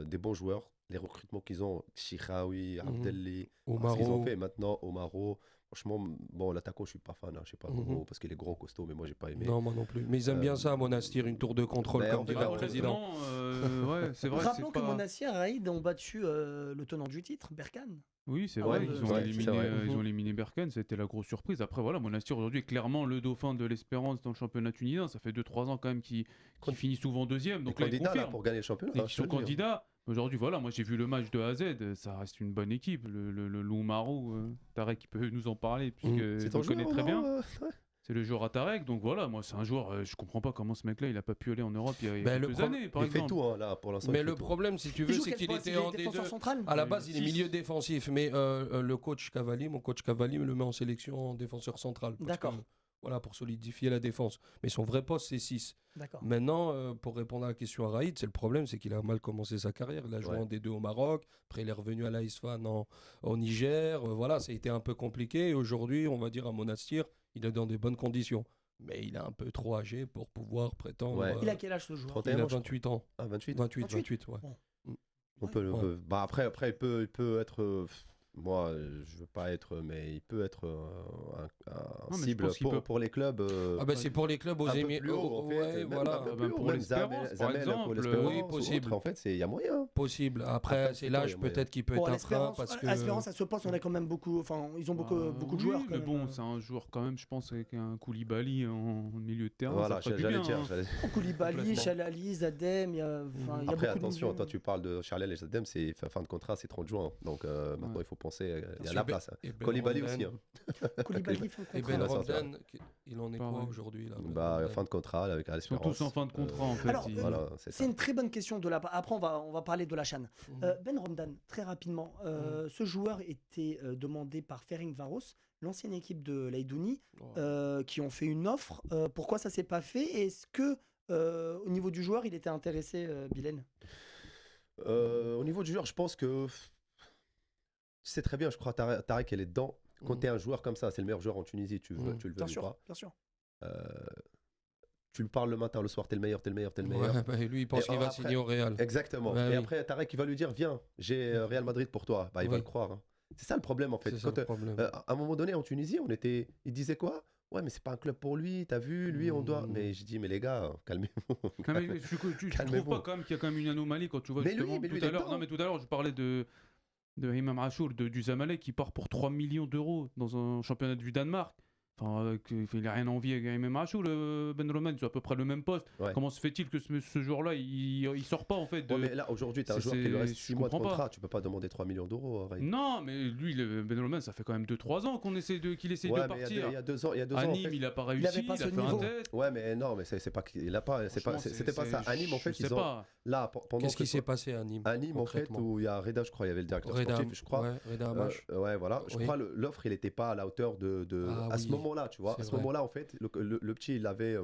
Des bons joueurs. Les recrutements qu'ils ont, Chiraoui, Abdelli, ce qu'ils ont fait maintenant, Omaro. Franchement, bon, l'attaquant, je suis pas fan. Je sais pas comment, parce qu'il est grand, costaud, mais moi, j'ai pas aimé. Non, moi non plus. Mais ils aiment bien ça à Monastir, une tour de contrôle, comme dit le président. Ouais, c'est vrai. Rappelons que Monastir et Raïd ont battu le tenant du titre, Berkane. Oui, c'est vrai, ils ont éliminé Berkane, ça a été la grosse surprise. Après, voilà, Monastir aujourd'hui est clairement le dauphin de l'Espérance dans le championnat tunisien. Ça fait 2-3 ans quand même qu'ils finissent souvent deuxième. Donc là, ils confirment. Pour gagner le championnat. Ils sont candidats. Aujourd'hui, voilà, moi j'ai vu le match de A à Z, ça reste une bonne équipe. Le Loumarou, Tarek qui peut nous en parler, puisque il connaît très bien. C'est le joueur à Tarek, donc voilà, moi c'est un joueur, je comprends pas comment ce mec-là il a pas pu aller en Europe il y a quelques années, par exemple. Il fait tout là pour l'instant. Mais le problème, si tu veux, c'est qu'il était en D2. À la base, il est milieu défensif, mais le coach Cavalli, mon coach Cavalli, me le met en sélection en défenseur central. D'accord. Voilà, pour solidifier la défense. Mais son vrai poste, c'est 6. D'accord. Maintenant, pour répondre à la question à Raïd, c'est le problème, c'est qu'il a mal commencé sa carrière. Il a joué en D2 au Maroc, après il est revenu à l'AS Fan au Niger. Voilà, ça a été un peu compliqué. Et aujourd'hui, on va dire à Monastir, il est dans des bonnes conditions. Mais il est un peu trop âgé pour pouvoir prétendre. Il a quel âge ce joueur? Il a 28 ans. Ah, 28 ouais. On peut, Bah après, il peut être. Moi, je veux pas être, mais il peut être un cible pour les clubs. C'est pour les clubs aux Émirats. Voilà. Pour l'Espérance, par exemple. Oui, possible. En fait, il y a moyen. Possible. Après, c'est l'âge peut-être qui peut être un frein parce que. L'Espérance, à ce poste, on a quand même beaucoup. Enfin, ils ont beaucoup de joueurs. Mais bon, c'est un joueur quand même, je pense, avec un Koulibaly en milieu de terrain. Voilà, j'allais dire. Koulibaly, Chalali, Zadem, il y a. Après, attention, toi, tu parles de Chalal et Zadem, c'est fin de contrat, c'est 30 juin. Donc maintenant, il faut penser. Il y a la place. Koulibaly aussi. Koulibaly, et Ben Romdan, il en est quoi aujourd'hui fin de contrat avec l'Espérance. Ils sont tous en fin de contrat en fait. Alors, c'est une très bonne question de la. Après, on va parler de la CHAN. Ben Romdan, très rapidement, ce joueur était demandé par Ferencváros, l'ancienne équipe de l'Aïdouni, qui ont fait une offre. Pourquoi ça s'est pas fait? Est-ce que au niveau du joueur, il était intéressé, Bilal? Au niveau du joueur, je pense que c'est très bien. Je crois Tarek, elle est dedans. Quand tu es un joueur comme ça, c'est le meilleur joueur en Tunisie, tu le veux ou pas. Bien sûr. Tu lui parles le matin, le soir, t'es le meilleur. Ouais, lui, il pense qu'il va signer au Real. Exactement. Et après, Tarek, il va lui dire, viens, j'ai Real Madrid pour toi. Il va le croire. Hein. C'est ça le problème, en fait. À un moment donné, en Tunisie, il disait quoi? Ouais, mais c'est pas un club pour lui, t'as vu, lui, on doit. Mais je dis, mais les gars, calmez-vous. Tu trouves pas quand même qu'il y a quand même une anomalie quand tu vois justement tout à l'heure. Non, mais tout à l'heure, je parlais de Imam Achour du Zamalek qui part pour 3 millions d'euros dans un championnat du Danemark. Enfin, il n'a rien envie avec Imam Achour, Ben Roman, c'est à peu près le même poste. Ouais. Comment se fait-il que ce joueur-là, il sort pas en fait mais là, aujourd'hui, tu as un joueur qui lui reste 6 mois de contrat, tu peux pas demander 3 millions d'euros. Non, mais lui, Ben Roman, ça fait quand même 2-3 ans qu'il essaie de partir. Il y a 2 ans, à Nîmes, il n'a pas réussi, il a fait un test. Ouais, mais non, mais c'est pas qu'il a pas. C'était pas ça. À Nîmes, en fait, ils ont. Là, pendant qu'est-ce qui s'est passé à Nîmes? À Nîmes, en fait, où il y a Reda, je crois, il y avait le directeur sportif, je crois. Reda Amash. Ouais, voilà. Je crois l'offre, il n'était pas à la hauteur à ce moment-là, tu vois. À ce moment-là, en fait, le petit, il avait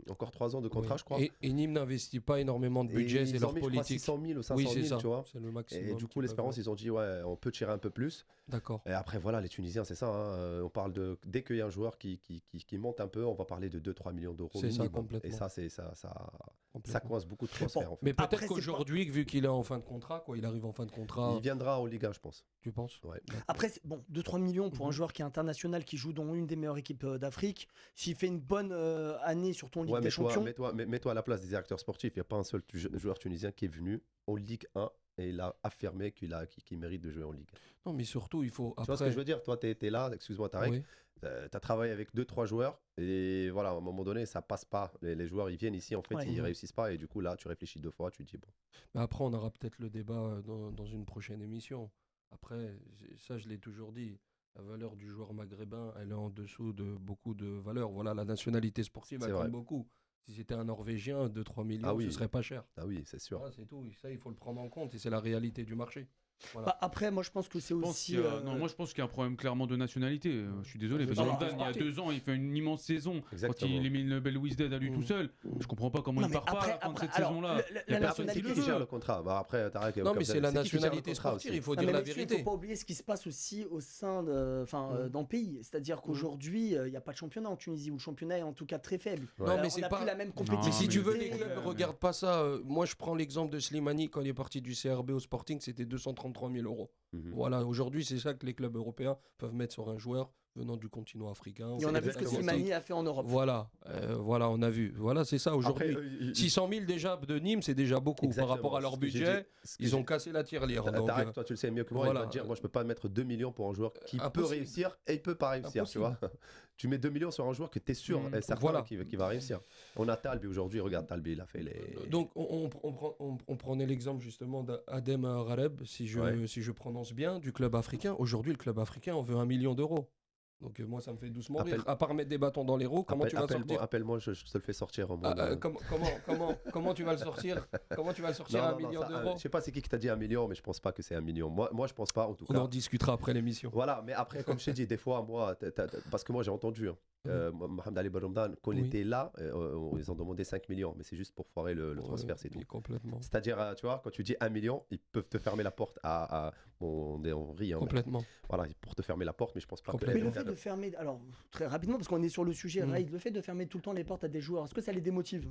encore 3 ans de contrat, je crois. Et Nîmes n'investit pas énormément de budget, c'est leur politique. 600 000 ou 500 000, tu vois. C'est le maximum. Et du coup, l'Espérance, ils ont dit, ouais, on peut tirer un peu plus. D'accord. Et après, voilà, les Tunisiens, c'est ça. On parle de. Dès qu'il y a un joueur qui monte un peu, on va parler de 2-3 millions d'euros. C'est ça, complètement. Et ça coince beaucoup de transferts, en fait. Mais peut-être qu'aujourd'hui, vu qu'il est en fin de contrat, il arrive en fin de contrat. Il viendra en Liga, je pense. Tu penses? Ouais. Après, 2-3 millions pour un joueur qui est international, qui joue dans une des meilleures équipes d'Afrique. S'il fait une bonne année sur ton Ligue des Champions. Mets-toi à la place des directeurs sportifs. Il n'y a pas un seul joueur tunisien qui est venu en Ligue 1 et il a affirmé qu'il mérite de jouer en Ligue 1. Non, mais surtout, il faut. Tu vois ce que je veux dire? Toi, tu es là, excuse-moi, Tarek. Oui. Tu as travaillé avec 2-3 joueurs et voilà, à un moment donné, ça passe pas. Les joueurs, ils viennent ici, en fait, ils réussissent pas et du coup, là, tu réfléchis 2 fois, tu te dis bon. Mais après, on aura peut-être le débat dans une prochaine émission. Après, ça, je l'ai toujours dit. La valeur du joueur maghrébin, elle est en dessous de beaucoup de valeurs. Voilà, la nationalité sportive, elle compte beaucoup. Si c'était un Norvégien, 2-3 millions, ce serait pas cher. Ah oui, c'est sûr. Voilà, c'est tout. Ça, il faut le prendre en compte et c'est la réalité du marché. Voilà. Après, moi je pense que c'est aussi. Moi je pense qu'il y a un problème clairement de nationalité. Je suis désolé. Ben Romdan, il y a 2 ans, il fait une immense saison. Exactement. Quand il élimine le Belouizdad à lui tout seul. Je comprends pas comment il part pas à la fin de cette saison-là. La nationalité qui gère le contrat. Après, Tarek, non, mais c'est la nationalité sportive. Il faut dire la vérité. Il ne faut pas oublier ce qui se passe aussi au sein dans le pays. C'est-à-dire qu'aujourd'hui, il n'y a pas de championnat en Tunisie où le championnat est en tout cas très faible. Non, mais c'est pas la même compétition. Si tu veux, les clubs ne regardent pas ça. Moi, je prends l'exemple de Slimani quand il est parti du CRB au Sporting, c'était 233 000 euros. Voilà, aujourd'hui, c'est ça que les clubs européens peuvent mettre sur un joueur. venant du continent africain. Et on a vu ce que Slimani a fait en Europe. Voilà, on a vu. Voilà, c'est ça aujourd'hui. 600 000 déjà de Nîmes, c'est déjà beaucoup. Par rapport à leur budget, ils ont cassé la tirelire. Tarek, toi tu le sais mieux que moi, il va te dire, moi je peux pas mettre 2 millions pour un joueur qui peut réussir et il peut pas réussir, tu vois. Tu mets 2 millions sur un joueur que tu es sûr et certain qui va réussir. On a Talbi aujourd'hui, regarde Talbi, il a fait les... Donc on prenait l'exemple justement d'Adem Ghareb, si je prononce bien, du club africain. Aujourd'hui, le club africain, on veut 1 million d'euros. Donc moi, ça me fait doucement rire. À part mettre des bâtons dans les roues, comment tu vas le sortir? Appelle-moi, je te le fais sortir. Comment tu vas le sortir? Comment tu vas le sortir à 1 million d'euros? Je sais pas c'est qui t'a dit 1 million, mais je pense pas que c'est 1 million. Moi je pense pas en tout cas. On en discutera après l'émission. Voilà, mais après, comme je t'ai dit, des fois, moi, parce que moi j'ai entendu, Mohamed Ali Benrahma, quand il était là, ils ont demandé 5 millions, mais c'est juste pour foirer le transfert, c'est tout. Complètement. C'est-à-dire, tu vois, quand tu dis 1 million, ils peuvent te fermer la porte on rit. Hein, complètement. Voilà, pour te fermer la porte, mais je pense pas que... Mais le fait de fermer, alors très rapidement, parce qu'on est sur le sujet, Raïd, le fait de fermer tout le temps les portes à des joueurs, est-ce que ça les démotive?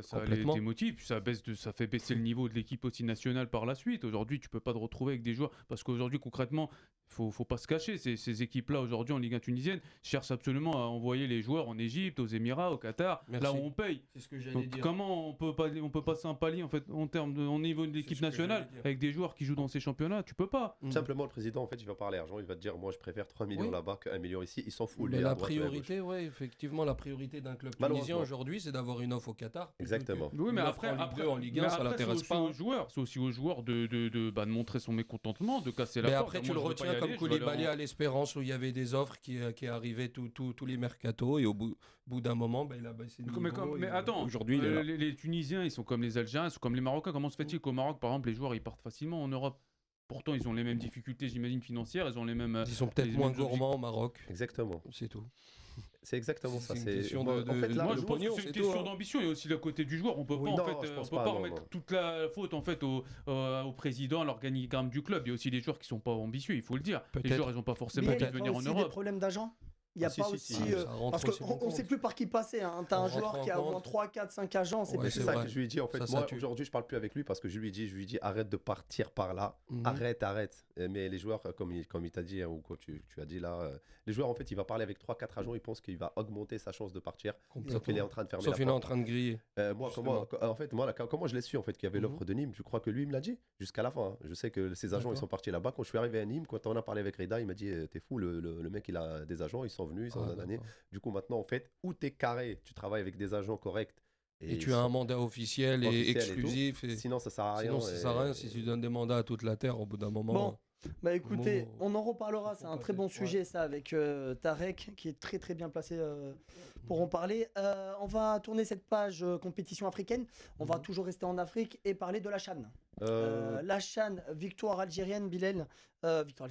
Ça les démotive, puis ça fait baisser le niveau de l'équipe aussi nationale par la suite. Aujourd'hui, tu peux pas te retrouver avec des joueurs, parce qu'aujourd'hui, concrètement, faut pas se cacher, ces équipes-là aujourd'hui en Ligue 1 tunisienne cherchent absolument à envoyer les joueurs en Égypte, aux Émirats, au Qatar, là où on paye. C'est ce que j'allais Donc dire. comment on peut passer un palier en fait au niveau de l'équipe nationale avec des joueurs qui jouent dans ces championnats? Tu peux pas. Simplement, le président en fait, il va parler argent, il va te dire moi je préfère 3 millions là-bas que 1 million ici, il s'en fout. Mais la priorité, effectivement, la priorité d'un club tunisien aujourd'hui, c'est d'avoir une offre au Qatar. Exactement. Oui, mais après en Ligue 1, ça l'intéresse pas. C'est aussi aux joueurs de montrer son mécontentement, de casser la porte. Mais après, tu le retiens comme Koulibaly à l'Espérance où il y avait des offres qui arrivaient tous les mercatos et au bout d'un moment, il a baissé le niveau. Mais attends, aujourd'hui, les Tunisiens, ils sont comme les Algériens, ils sont comme les Marocains. Comment se fait-il qu'au Maroc, par exemple, les joueurs ils partent facilement en Europe? Pourtant, ils ont les mêmes difficultés, j'imagine, financières. Ils ont les mêmes. Ils sont peut-être moins gourmands au Maroc. Exactement. C'est tout. C'est exactement ça. C'est une question de pognon. C'est une question d'ambition et aussi le côté du joueur. On peut pas remettre toute la faute en fait au président, à l'organigramme du club. Il y a aussi des joueurs qui sont pas ambitieux, il faut le dire. Les joueurs, ils ont pas forcément envie de venir en Europe. Il y a des problèmes d'agents. Il n'y a pas aussi. Parce qu'on ne sait plus par qui passer. Hein. Tu as un joueur qui a au moins 3, 4, 5 agents. C'est ça que je lui ai dit. En fait, moi, aujourd'hui, je ne parle plus avec lui parce que je lui ai dit arrête de partir par là. Arrête. Mais les joueurs, comme il t'a dit, ou comme tu as dit là, les joueurs, en fait, il va parler avec 3, 4 agents. Il pense qu'il va augmenter sa chance de partir. Sauf qu'il est en train de fermer la porte. Sauf qu'il est en train de griller. Comment je l'ai su, en fait, qu'il y avait l'offre de Nîmes? Je crois que lui, il me l'a dit jusqu'à la fin. Je sais que ses agents, ils sont partis là-bas. Quand je suis arrivé à Nîmes, quand on a parlé avec Reda, il m'a dit t'es fou, le mec, il a des agents, ils sont venus, ils sont année. Du coup, maintenant, en fait, où tu es carré, tu travailles avec des agents corrects. Et tu as un mandat officiel et exclusif. Sinon, ça sert à rien. Sinon, ça sert à rien si tu donnes des mandats à toute la terre au bout d'un moment. Bon. Bah écoutez, on en reparlera, c'est un très bon sujet ça avec Tarek qui est très très bien placé pour en parler. On va tourner cette page compétition africaine, on va toujours rester en Afrique et parler de la CHAN. La CHAN, victoire algérienne, Bilal. Victoire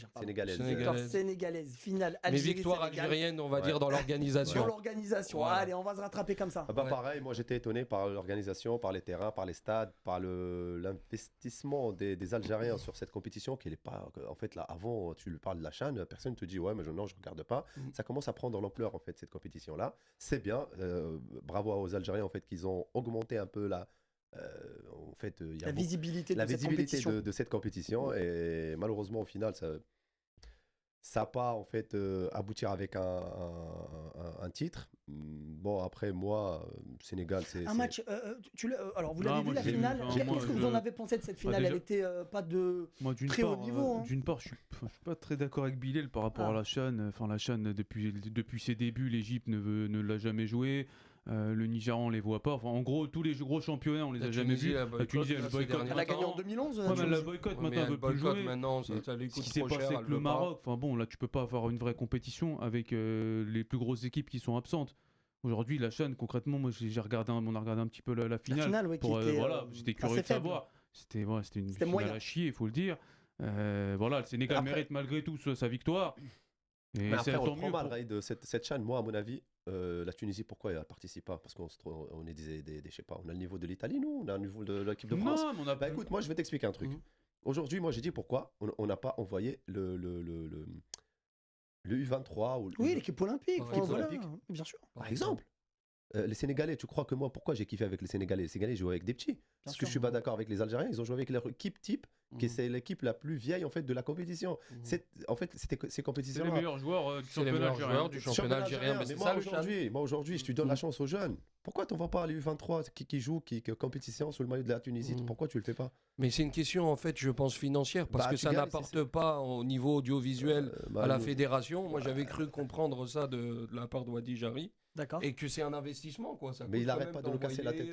sénégalaise, finale Algérie. Mais victoire algérienne, on va dire dans l'organisation. Dans l'organisation, voilà. Allez, on va se rattraper comme ça. Pareil, moi j'étais étonné par l'organisation, par les terrains, par les stades, par l'investissement des Algériens sur cette compétition qui n'est pas... En fait, là, avant, tu lui parles de la CHAN, personne te dit ouais, mais non, je regarde pas. Ça commence à prendre l'ampleur en fait cette compétition-là. C'est bien, bravo aux Algériens en fait qu'ils ont augmenté un peu la visibilité de cette compétition et malheureusement au final ça n'a pas en fait aboutir avec un titre. Bon après moi Sénégal c'est un match alors vous l'avez vu la finale, qu'est-ce que vous en avez pensé de cette finale? Elle était pas de très haut niveau. D'une part je suis pas très d'accord avec Bilal par rapport à la CHAN. Enfin la CHAN depuis ses débuts l'Égypte ne l'a jamais joué. Le Niger on les voit pas. Enfin, en gros tous les gros championnats on les a jamais vus. La Tunisie elle boycotte. Elle a gagné en 2011. Elle la boycotte maintenant, elle veut plus jouer. Maintenant, ce qui s'est passé avec le Maroc. Enfin bon là tu peux pas avoir une vraie compétition avec les plus grosses équipes qui sont absentes. Aujourd'hui la CHAN concrètement moi on a regardé un petit peu la finale. La finale j'étais curieux de savoir. C'était une finale à chier il faut le dire. Le Sénégal mérite malgré tout sa victoire. Et mais après, on prend mal de cette CHAN, moi à mon avis, la Tunisie, pourquoi elle ne participe pas? Parce qu'on est je sais pas, on a le niveau de l'Italie, nous, on a le niveau de l'équipe de France. Non, mais on a écoute, moi je vais t'expliquer un truc. Aujourd'hui, moi j'ai dit pourquoi on n'a pas envoyé le U23 ou l'équipe olympique, bien sûr. Par exemple. les Sénégalais, tu crois que moi, pourquoi j'ai kiffé avec les Sénégalais? Les Sénégalais jouaient avec des petits. Parce que je suis pas d'accord avec les Algériens, ils ont joué avec leur équipe type, qui c'est l'équipe la plus vieille en fait de la compétition. En fait, c'était ces compétitions. C'est les meilleurs joueurs du championnat algérien. Mais moi aujourd'hui, je te donne la chance aux jeunes. Pourquoi tu ne vas pas les U23 qui jouent, qui compétition sous le maillot de la Tunisie? Pourquoi tu le fais pas? Mais c'est une question en fait, je pense financière, parce que ça n'apporte pas au niveau audiovisuel à la fédération. Moi, j'avais cru comprendre ça de la part de Wadi Jari. D'accord. Et que c'est un investissement, quoi. Ça mais il n'arrête pas de nous casser la tête.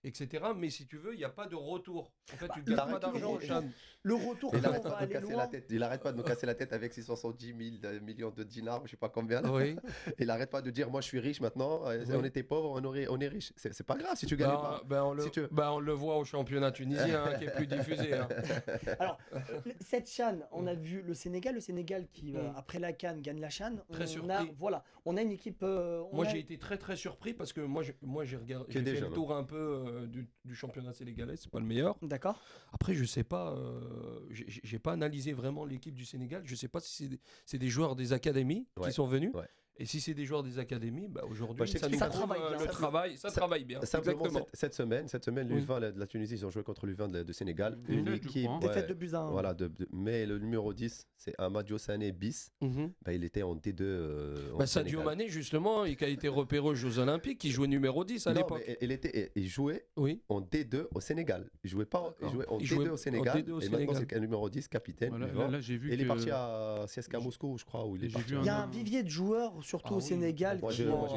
Etc. Mais si tu veux, il n'y a pas de retour. En fait, tu ne gagnes pas d'argent au Chan. Le retour, il n'arrête pas de nous casser la tête. Il n'arrête pas de nous casser la tête avec ses 70 millions de dinars, je ne sais pas combien. Oui. Il n'arrête pas de dire moi je suis riche maintenant. On était pauvres, on est riche. C'est pas grave si tu gagnes pas. On le voit au championnat tunisien qui est plus diffusé. Alors, cette CHAN, on a vu le Sénégal qui après la CAN gagne la CHAN. Très surpris. On a une équipe. Moi j'ai été très très surpris parce que moi j'ai fait le tour un peu du championnat sénégalais, c'est pas le meilleur. D'accord. Après, je sais pas, j'ai pas analysé vraiment l'équipe du Sénégal. Je sais pas si c'est des joueurs des académies qui sont venus. Ouais. Et si c'est des joueurs des académies, aujourd'hui, ça travaille bien. Simplement, cette semaine, l'U20 de la Tunisie, ils ont joué contre l'U20 de Sénégal. Une équipe. Défaite de Buzyn. Voilà, mais le numéro 10, c'est Amadio Sané bis. Il était en D2. Sadio Mané, justement, il a été repéré aux Jeux Olympiques, il jouait numéro 10 à l'époque. Il jouait en D2 au Sénégal. Il jouait en D2 au Sénégal. Et maintenant, c'est le numéro 10, capitaine. Là, j'ai vu il est parti à CSKA Moscou, je crois. Il y a un vivier de joueurs, surtout au Sénégal.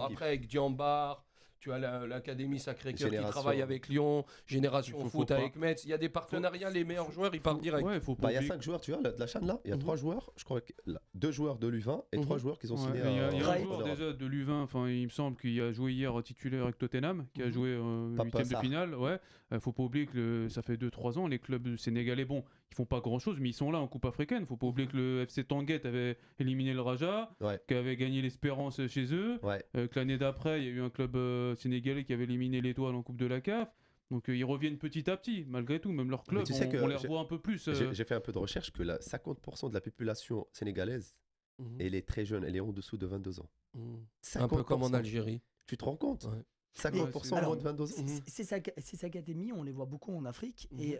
Après, avec Diambar, tu as l'Académie Sacré-Cœur qui travaille avec Lyon, Génération Foot avec Metz. Il y a des partenariats, les meilleurs joueurs, ils partent direct. Il y a 5 joueurs, tu vois, de la chaîne là. Il y a 3 joueurs, je crois, 2 joueurs de l'U20 et 3 joueurs qui sont signés. Il y a un joueur déjà de l'U20, enfin, il me semble qu'il a joué hier titulaire avec Tottenham, qui a joué au 8e de finale. Faut pas oublier que ça fait 2-3 ans, les clubs sénégalais, bon, ils font pas grand chose, mais ils sont là en Coupe africaine. Faut pas oublier que le FC Tanguet avait éliminé le Raja, qui avait gagné l'Espérance chez eux, que l'année d'après, il y a eu un club sénégalais qui avait éliminé l'Étoile en Coupe de la CAF. Donc ils reviennent petit à petit, malgré tout, même leur club, on les revoit un peu plus. J'ai fait un peu de recherche que 50% de la population sénégalaise, elle est très jeune, elle est en dessous de 22 ans. Un peu comme en Algérie. Tu te rends compte? 50% moins de 22 ans. Ces académies, on les voit beaucoup en Afrique et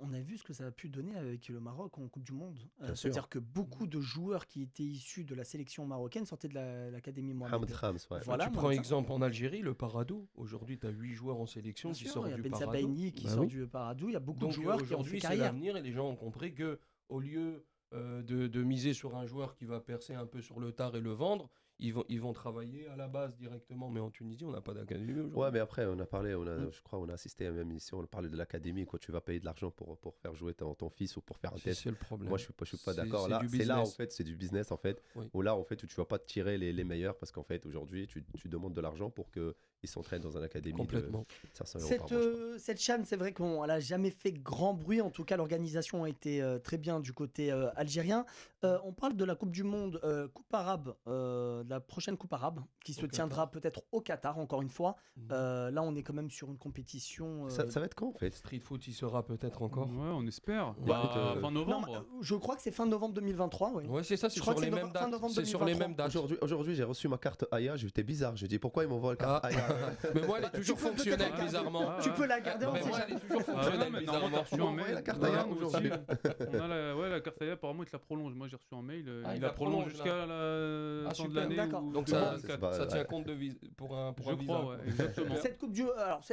on a vu ce que ça a pu donner avec le Maroc en Coupe du Monde. C'est-à-dire que beaucoup de joueurs qui étaient issus de la sélection marocaine sortaient de l'académie Mohamed Khams. Voilà, tu prends exemple en Algérie, le Paradou. Aujourd'hui, tu as 8 joueurs en sélection qui sortent du Paradou. Il y a Ben Sabaini qui sort du Paradou. Il y a beaucoup de joueurs qui ont fait carrière. C'est l'avenir et les gens ont compris qu'au lieu de miser sur un joueur qui va percer un peu sur le tard et le vendre, ils vont travailler à la base directement. Mais en Tunisie, on n'a pas d'académie aujourd'hui. Ouais, mais après, on a parlé, je crois, on a assisté à la même émission, on parlait de l'académie, quoi. Tu vas payer de l'argent pour faire jouer ton fils ou pour faire un test. C'est le problème. Moi, je suis pas d'accord. Là, c'est là, en fait, c'est du business, en fait. Où là, en fait, où tu vas pas te tirer les meilleurs parce qu'en fait, aujourd'hui, tu demandes de l'argent pour qu'ils s'entraînent dans une académie. Complètement. De 500 € par mois, cette CHAN, c'est vrai qu'on n'a jamais fait grand bruit. En tout cas, l'organisation a été très bien du côté algérien. On parle de la Coupe du Monde, Coupe arabe, de la prochaine Coupe arabe, qui se tiendra peut-être au Qatar, encore une fois. Là, on est quand même sur une compétition. Ça va être quand, en fait? Street foot, il sera peut-être encore. Ouais, on espère. Fin novembre. Non, je crois que c'est fin novembre 2023. Ouais, c'est ça, c'est sur les mêmes dates. C'est sur les mêmes dates. Aujourd'hui, j'ai reçu ma carte Aya, j'étais bizarre. Je dis pourquoi ils m'envoient la carte Aya? Mais moi, elle est toujours fonctionnelle, bizarrement. Tu peux la garder en moi, elle est toujours fonctionnelle, bizarrement. Tu m'as envoyé la carte Aya aujourd'hui. La carte Aya, apparemment, il te la prolonge. Moi, j'ai reçu un mail. Il la prolonge jusqu'à la fin de l'année. Donc ça tient compte pour un visa. Je crois, exactement.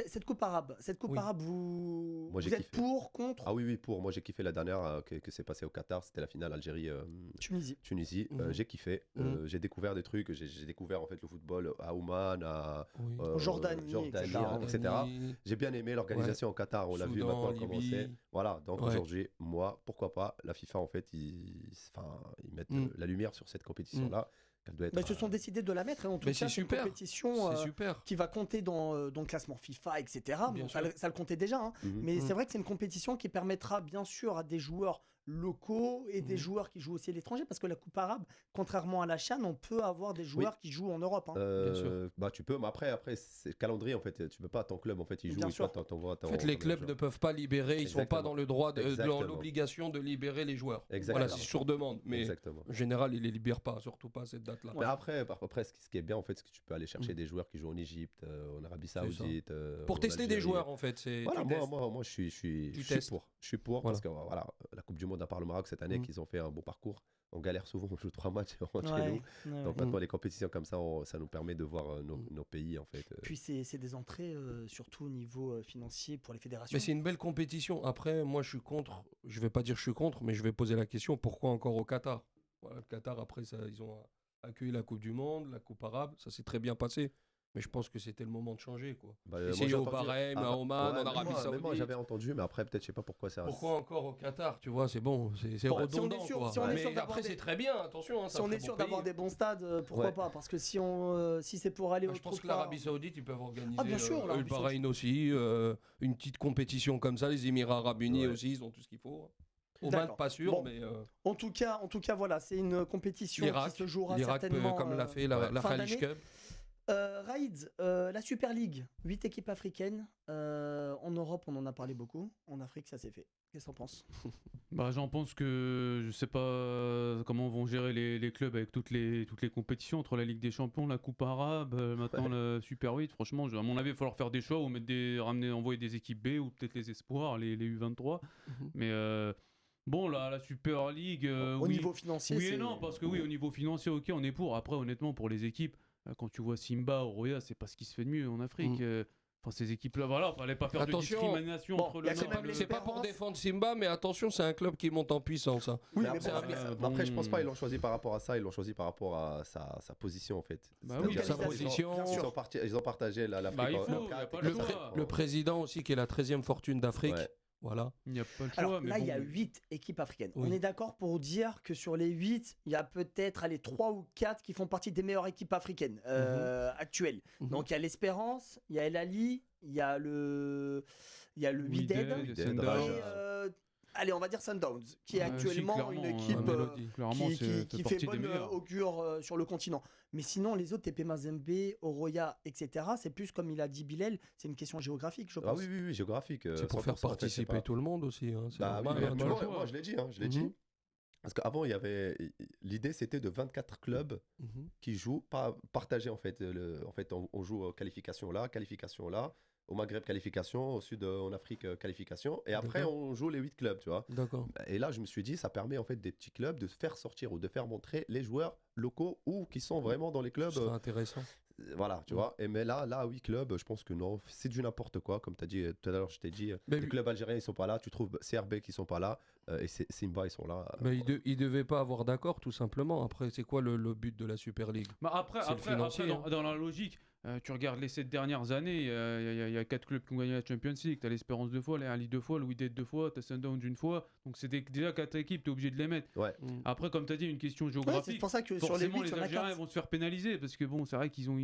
Cette coupe arabe, vous êtes pour, contre? Ah oui, pour. Moi, j'ai kiffé la dernière que s'est passée au Qatar. C'était la finale Algérie-Tunisie. J'ai kiffé. J'ai découvert des trucs. J'ai découvert en fait le football à Oman, à Jordanie, etc. J'ai bien aimé l'organisation au Qatar. On l'a vu maintenant commencer. Voilà. Donc aujourd'hui, moi, pourquoi pas, la FIFA en fait, ils mettent la lumière sur cette compétition-là. Ils se sont décidés de la mettre. En tout cas, c'est une compétition qui va compter dans le classement FIFA, etc. Ça le comptait déjà. Mais c'est vrai que c'est une compétition qui permettra bien sûr à des joueurs locaux et des joueurs qui jouent aussi à l'étranger, parce que la Coupe arabe, contrairement à la CHAN, on peut avoir des joueurs qui jouent en Europe. Bien sûr. Bah, tu peux, mais après c'est le calendrier en fait. Tu peux pas, ton club en fait, il joue. Bien Et sûr. toi, t'envoies En fait, les clubs ne peuvent pas libérer, ils ne sont pas dans le droit, dans Exactement. l'obligation de libérer les joueurs. Exactement. Voilà, c'est sur demande. Mais Exactement. en général, ils ne les libèrent pas, surtout pas à cette date-là. Mais après, ce qui est bien en fait, c'est que tu peux aller chercher des joueurs qui jouent en Égypte, en Arabie Saoudite. Pour en tester des Algérie. joueurs en fait. Voilà, Tu testes. moi je suis pour. Je suis pour Voilà. parce que voilà, la Coupe du Monde à part le Maroc cette année, qu'ils ont fait un bon parcours. On galère souvent, on joue 3 matchs et on rentre chez nous. Donc maintenant, les compétitions comme ça, ça nous permet de voir nos pays en fait. Puis c'est des entrées, surtout au niveau financier pour les fédérations. Mais c'est une belle compétition. Après, moi, je suis contre. Je vais pas dire je suis contre, mais je vais poser la question pourquoi encore au Qatar. Voilà, le Qatar, après, ça, ils ont accueilli la Coupe du Monde, la Coupe arabe. Ça s'est très bien passé. Mais je pense que c'était le moment de changer. Quoi. Essayer au Bahreïn, à Oman, en Arabie Saoudite. Moi, j'avais entendu, mais après, peut-être, je sais pas pourquoi ça. Pourquoi encore au Qatar? Tu vois, c'est bon, c'est redondant. Mais après, c'est très bien, attention. Si on est sûr d'avoir des bons stades, pourquoi pas? Parce que si c'est pour aller je pense que l'Arabie Saoudite, ils peuvent organiser. Ah, bien sûr, le Bahreïn aussi, une petite compétition comme ça. Les Émirats Arabes Unis aussi, ils ont tout ce qu'il faut. Oman, pas sûr, bon, mais. En tout cas, voilà, c'est une compétition qui se jouera certainement. Comme l'a fait la Khalij Cup. Raïd, la Super League, 8 équipes africaines. En Europe, on en a parlé beaucoup. En Afrique, ça s'est fait. Qu'est-ce que t'en penses? J'en pense que je sais pas comment vont gérer les clubs avec toutes les compétitions entre la Ligue des Champions, la Coupe arabe, maintenant la Super 8. Franchement, à mon avis, il va falloir faire des choix ou envoyer des équipes B ou peut-être les espoirs, les U23. Mais bon, la Super League. Au niveau financier, oui et non, parce que oui, au niveau financier, ok, on est pour. Après, honnêtement, pour les équipes, quand tu vois Simba, Oroya, c'est pas ce qui se fait de mieux en Afrique. Enfin, ces équipes-là, voilà, fallait pas faire de discrimination entre le Nord et le... C'est pas pour défendre Simba, mais attention, c'est un club qui monte en puissance. Hein. Oui, mais après, je pense pas ils l'ont choisi par rapport à ça, ils l'ont choisi par rapport à sa position en fait. Oui, sa position. Ils ont partagé l'Afrique. Le président aussi, qui est la 13e fortune d'Afrique. Ouais. Voilà. Il n'y a pas le choix. Alors là, il y a 8 équipes africaines. Oui. On est d'accord pour dire que sur les 8, il y a peut-être 3 ou 4 qui font partie des meilleures équipes africaines actuelles. Donc il y a l'Espérance, il y a El Ali, il y a le Wydad allez, on va dire Sundowns, qui est actuellement une équipe qui fait bonne augure sur le continent. Mais sinon, les autres, TP Mazembe, Oroya, etc., c'est plus comme il a dit Bilal, c'est une question géographique, je pense. Ah oui, géographique. C'est pour faire participer tout le monde aussi. Hein. Moi, je l'ai dit. Parce qu'avant, l'idée, c'était de 24 clubs qui jouent, pas partagés en fait. On joue qualification là. Au Maghreb, qualification. Au Sud, en Afrique, qualification. Et après, on joue les 8 clubs, tu vois. D'accord. Et là, je me suis dit, ça permet en fait des petits clubs de faire sortir ou de faire montrer les joueurs locaux ou qui sont vraiment dans les clubs. C'est intéressant. Voilà, tu vois. Mais là, 8 clubs, je pense que non, c'est du n'importe quoi. Comme tu as dit tout à l'heure, je t'ai dit, les clubs algériens, ils sont pas là. Tu trouves CRB qui sont pas là. Et Simba, ils sont là. Mais ils devaient pas avoir d'accord, tout simplement. Après, c'est quoi le but de la Super League? Après dans la logique, tu regardes les 7 dernières années, il y a 4 clubs qui ont gagné la Champions League. Tu as l'Espérance 2 fois, l'Al 2 fois, le Wydad 2 fois, tu as Sundowns une fois. Donc c'est déjà 4 équipes, tu es obligé de les mettre. Ouais. Après, comme tu as dit, une question géographique. C'est pour ça que forcément, sur les 8, les Algériens vont se faire pénaliser parce que bon, c'est vrai qu'ils ont.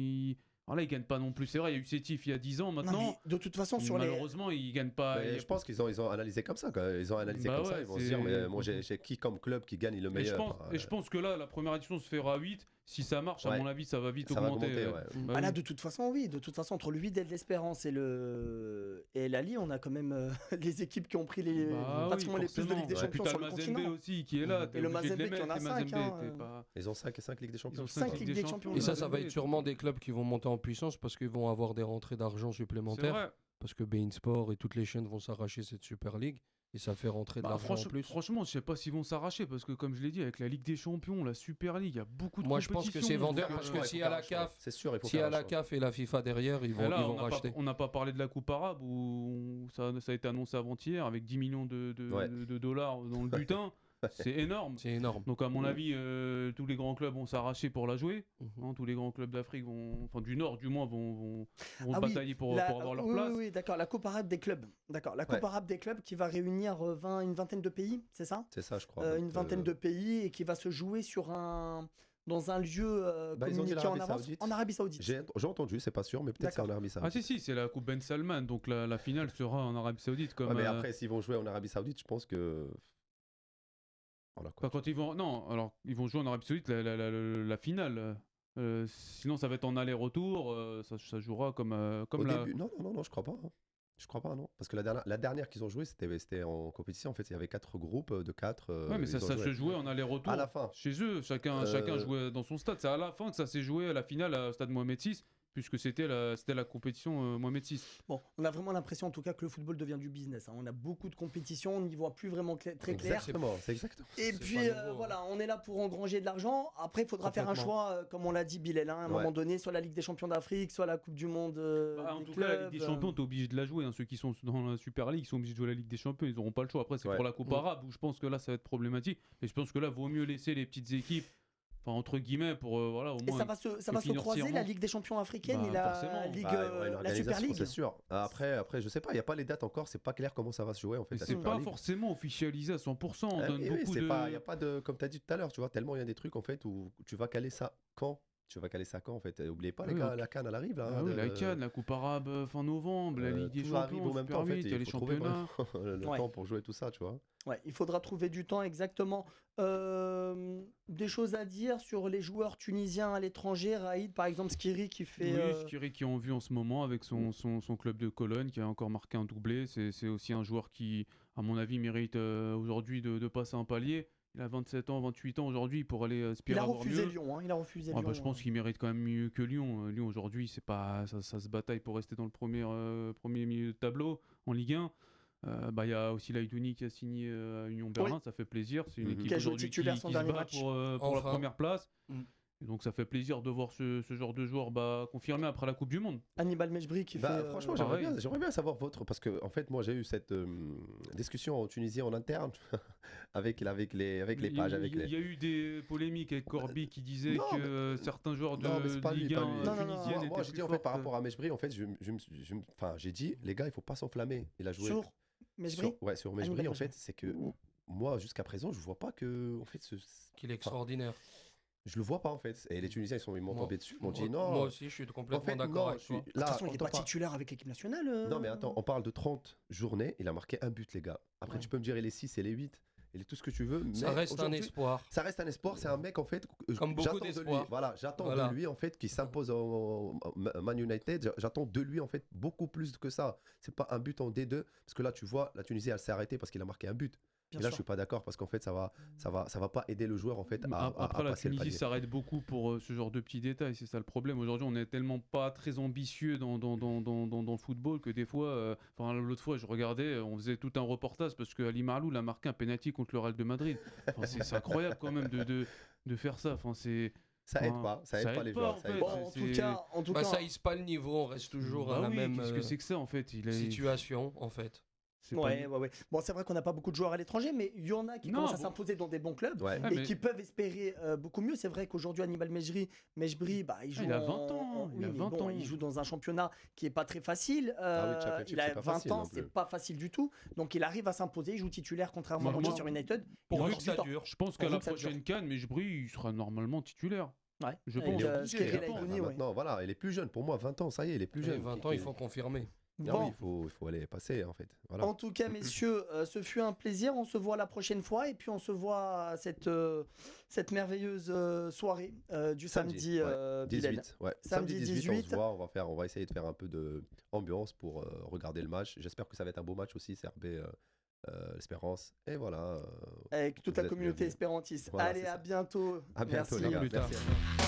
Alors là, ils gagnent pas non plus. C'est vrai, il y a eu Sétif il y a 10 ans maintenant. Non, de toute façon, malheureusement, ils gagnent pas. Je pense qu'ils ont analysé comme ça. Ils ont analysé comme ça. Ils vont se dire, mais moi, j'ai qui comme club qui gagne le meilleur. Et je pense que là, la première édition se fera à 8. Si ça marche, à mon avis, ça va vite augmenter. Là, de toute façon, oui. De toute façon, entre le Wydad de l'Espérance et l'Ali, on a quand même les équipes qui ont pris pratiquement les plus de Ligue des Champions sur le continent. Et puis aussi qui est là. Et le Mazembe qui en a 5. Ils ont 5 Ligues des Champions. 5 Ligues des Champions. Et ça va être sûrement des clubs qui vont monter en puissance parce qu'ils vont avoir des rentrées d'argent supplémentaires. Parce que beIN Sport et toutes les chaînes vont s'arracher cette Super League. Et ça fait rentrer de l'argent en plus. Franchement, je sais pas s'ils vont s'arracher parce que, comme je l'ai dit, avec la Ligue des Champions, la Super League, il y a beaucoup de compétitions. Moi, je pense que c'est vendeur parce que si à la CAF, si à la CAF et la FIFA derrière, ils vont racheter. On n'a pas parlé de la Coupe arabe où ça a été annoncé avant-hier avec 10 millions de dollars dans le butin. C'est énorme. C'est énorme. Donc à mon avis, tous les grands clubs vont s'arracher pour la jouer. Tous les grands clubs d'Afrique du Nord du moins vont batailler pour avoir leur place. Oui, d'accord. La Coupe arabe des clubs. D'accord. La Coupe arabe des clubs qui va réunir une vingtaine de pays, c'est ça? C'est ça, je crois. Une vingtaine de pays et qui va se jouer dans un lieu communiqué en avance en Arabie Saoudite. J'ai entendu, c'est pas sûr, mais peut-être c'est en Arabie Saoudite. Ah si, c'est la Coupe Ben Salman, donc la finale sera en Arabie Saoudite. Mais après, s'ils vont jouer en Arabie Saoudite, je pense que Quand ils vont, non, alors ils vont jouer en Arabie Saoudite la finale. Sinon, ça va être en aller-retour. Ça jouera comme Au la. début, non, je crois pas. Je crois pas, non. Parce que la dernière qu'ils ont joué, c'était en compétition. En fait, il y avait 4 groupes de 4. Ouais, mais ça se jouait en aller-retour. À la fin. Chez eux, chacun jouait dans son stade. C'est à la fin que ça s'est joué à la finale au stade Mohamed VI, puisque c'était la compétition Mohamed VI. Bon, on a vraiment l'impression en tout cas que le football devient du business. On a beaucoup de compétitions, on n'y voit plus vraiment très clair. Exactement, c'est exactement. Et puis voilà, on est là pour engranger de l'argent. Après, il faudra faire un choix, comme on l'a dit Bilal, à un moment donné, soit la Ligue des Champions d'Afrique, soit la Coupe du Monde. En tout cas, la Ligue des Champions, t'es obligé de la jouer. Ceux qui sont dans la Super League, ils sont obligés de jouer la Ligue des Champions. Ils n'auront pas le choix. Après, c'est pour la Coupe arabe où je pense que là, ça va être problématique. Et je pense que là, vaut mieux laisser les petites équipes. Enfin, entre guillemets, pour voilà, au moins. Et ça va se croiser, la Ligue des Champions africaine et la Ligue, la Super League. C'est sûr. Après, je sais pas, il n'y a pas les dates encore, c'est pas clair comment ça va se jouer en fait. C'est pas forcément officialisé à 100%. On donne beaucoup il n'y a pas de, comme tu as dit tout à l'heure, tu vois, tellement il y a des trucs en fait où tu vas caler ça quand. Tu vas caler ça quand en fait. N'oubliez pas les gars, la CAN elle arrive là. La CAN, la Coupe arabe fin novembre, la Ligue des Champions, même temps, en fait, il y a les championnats. Le temps pour jouer tout ça, tu vois. Ouais, il faudra trouver du temps exactement. Des choses à dire sur les joueurs tunisiens à l'étranger, Raïd, par exemple Skiri qui fait. Oui, Skiri qui est en vue en ce moment avec son club de Cologne qui a encore marqué un doublé. C'est aussi un joueur qui, à mon avis, mérite aujourd'hui de passer un palier. Il a 27 ans, 28 ans aujourd'hui pour aller aspirer à avoir mieux. Il a refusé Lyon. Je pense qu'il mérite quand même mieux que Lyon. Lyon aujourd'hui, c'est pas ça se bataille pour rester dans le premier milieu de tableau en Ligue 1. Il y a aussi Laïdouni qui a signé à Union Berlin, ça fait plaisir. C'est une équipe aujourd'hui qui se bat pour la première place. Et donc ça fait plaisir de voir ce genre de joueur confirmé après la Coupe du Monde. Hannibal Mejbri qui fait... Franchement, j'aimerais bien savoir votre... Parce que en fait, moi j'ai eu cette discussion en Tunisie en interne avec les pages. Il y a eu des polémiques avec Corby qui disait que certains joueurs de Ligue 1 tunisienne étaient moi j'ai dit en fait par rapport à Mejbri, en fait, j'ai dit les gars, il faut pas s'enflammer. Il a joué... Sur Mejbri sur Mejbri, en fait, c'est que moi jusqu'à présent, je vois pas que... En fait, qu'il est extraordinaire. Je le vois pas en fait. Et les Tunisiens, ils m'ont tombé dessus. Ils m'ont dit non. Moi aussi, je suis complètement d'accord avec toi. De toute façon, il n'est pas titulaire avec l'équipe nationale. Non, mais attends, on parle de 30 journées. Il a marqué un but, les gars. Après, tu peux me dire, il est 6 et les 8. Il est tout ce que tu veux. Mais ça reste un espoir. Ça reste un espoir. C'est un mec, en fait. Comme beaucoup d'espoir. J'attends de lui, en fait, qui s'impose au Man United. J'attends de lui, en fait, beaucoup plus que ça. C'est pas un but en D2. Parce que là, tu vois, la Tunisie, elle s'est arrêtée parce qu'il a marqué un but. Et là, je suis pas d'accord parce qu'en fait, ça va pas aider le joueur en fait à après, la passer le palier. Tunisie s'arrête beaucoup pour ce genre de petits détails. C'est ça le problème. Aujourd'hui, on est tellement pas très ambitieux dans le football que des fois, l'autre fois, je regardais, on faisait tout un reportage parce que Ali Marloul a marqué un penalty contre le Real de Madrid. C'est incroyable quand même de faire ça. Ça aide pas les joueurs. En tout cas, ça hisse pas le niveau. On reste toujours à la même qu'est-ce que c'est que ça en fait situation en fait. Ouais. Bon, c'est vrai qu'on n'a pas beaucoup de joueurs à l'étranger, mais il y en a qui commencent à s'imposer dans des bons clubs et qui peuvent espérer beaucoup mieux. C'est vrai qu'aujourd'hui, Hannibal Mejbri, il joue. Il a 20 ans. Il joue dans un championnat qui est pas très facile. Il a 20 ans, c'est pas facile du tout. Donc il arrive à s'imposer. Il joue titulaire contrairement à Manchester United. Pour que ça dure. Je pense qu'à la prochaine CAN, Mejbri, il sera normalement titulaire. Ouais. Je pense. Maintenant, voilà, il est plus jeune. Pour moi, 20 ans, ça y est, il est plus jeune. 20 ans, il faut confirmer. Bon. Il faut aller passer en fait. Voilà. En tout cas, messieurs, ce fut un plaisir. On se voit la prochaine fois et puis on se voit à cette merveilleuse soirée du samedi 18. Samedi 18. On va essayer de faire un peu d'ambiance pour regarder le match. J'espère que ça va être un beau match aussi, CRB Espérance. Et voilà. Avec toute la communauté espérantiste. Allez, à bientôt. À bientôt, Merci. les gars. Plus tard. Merci.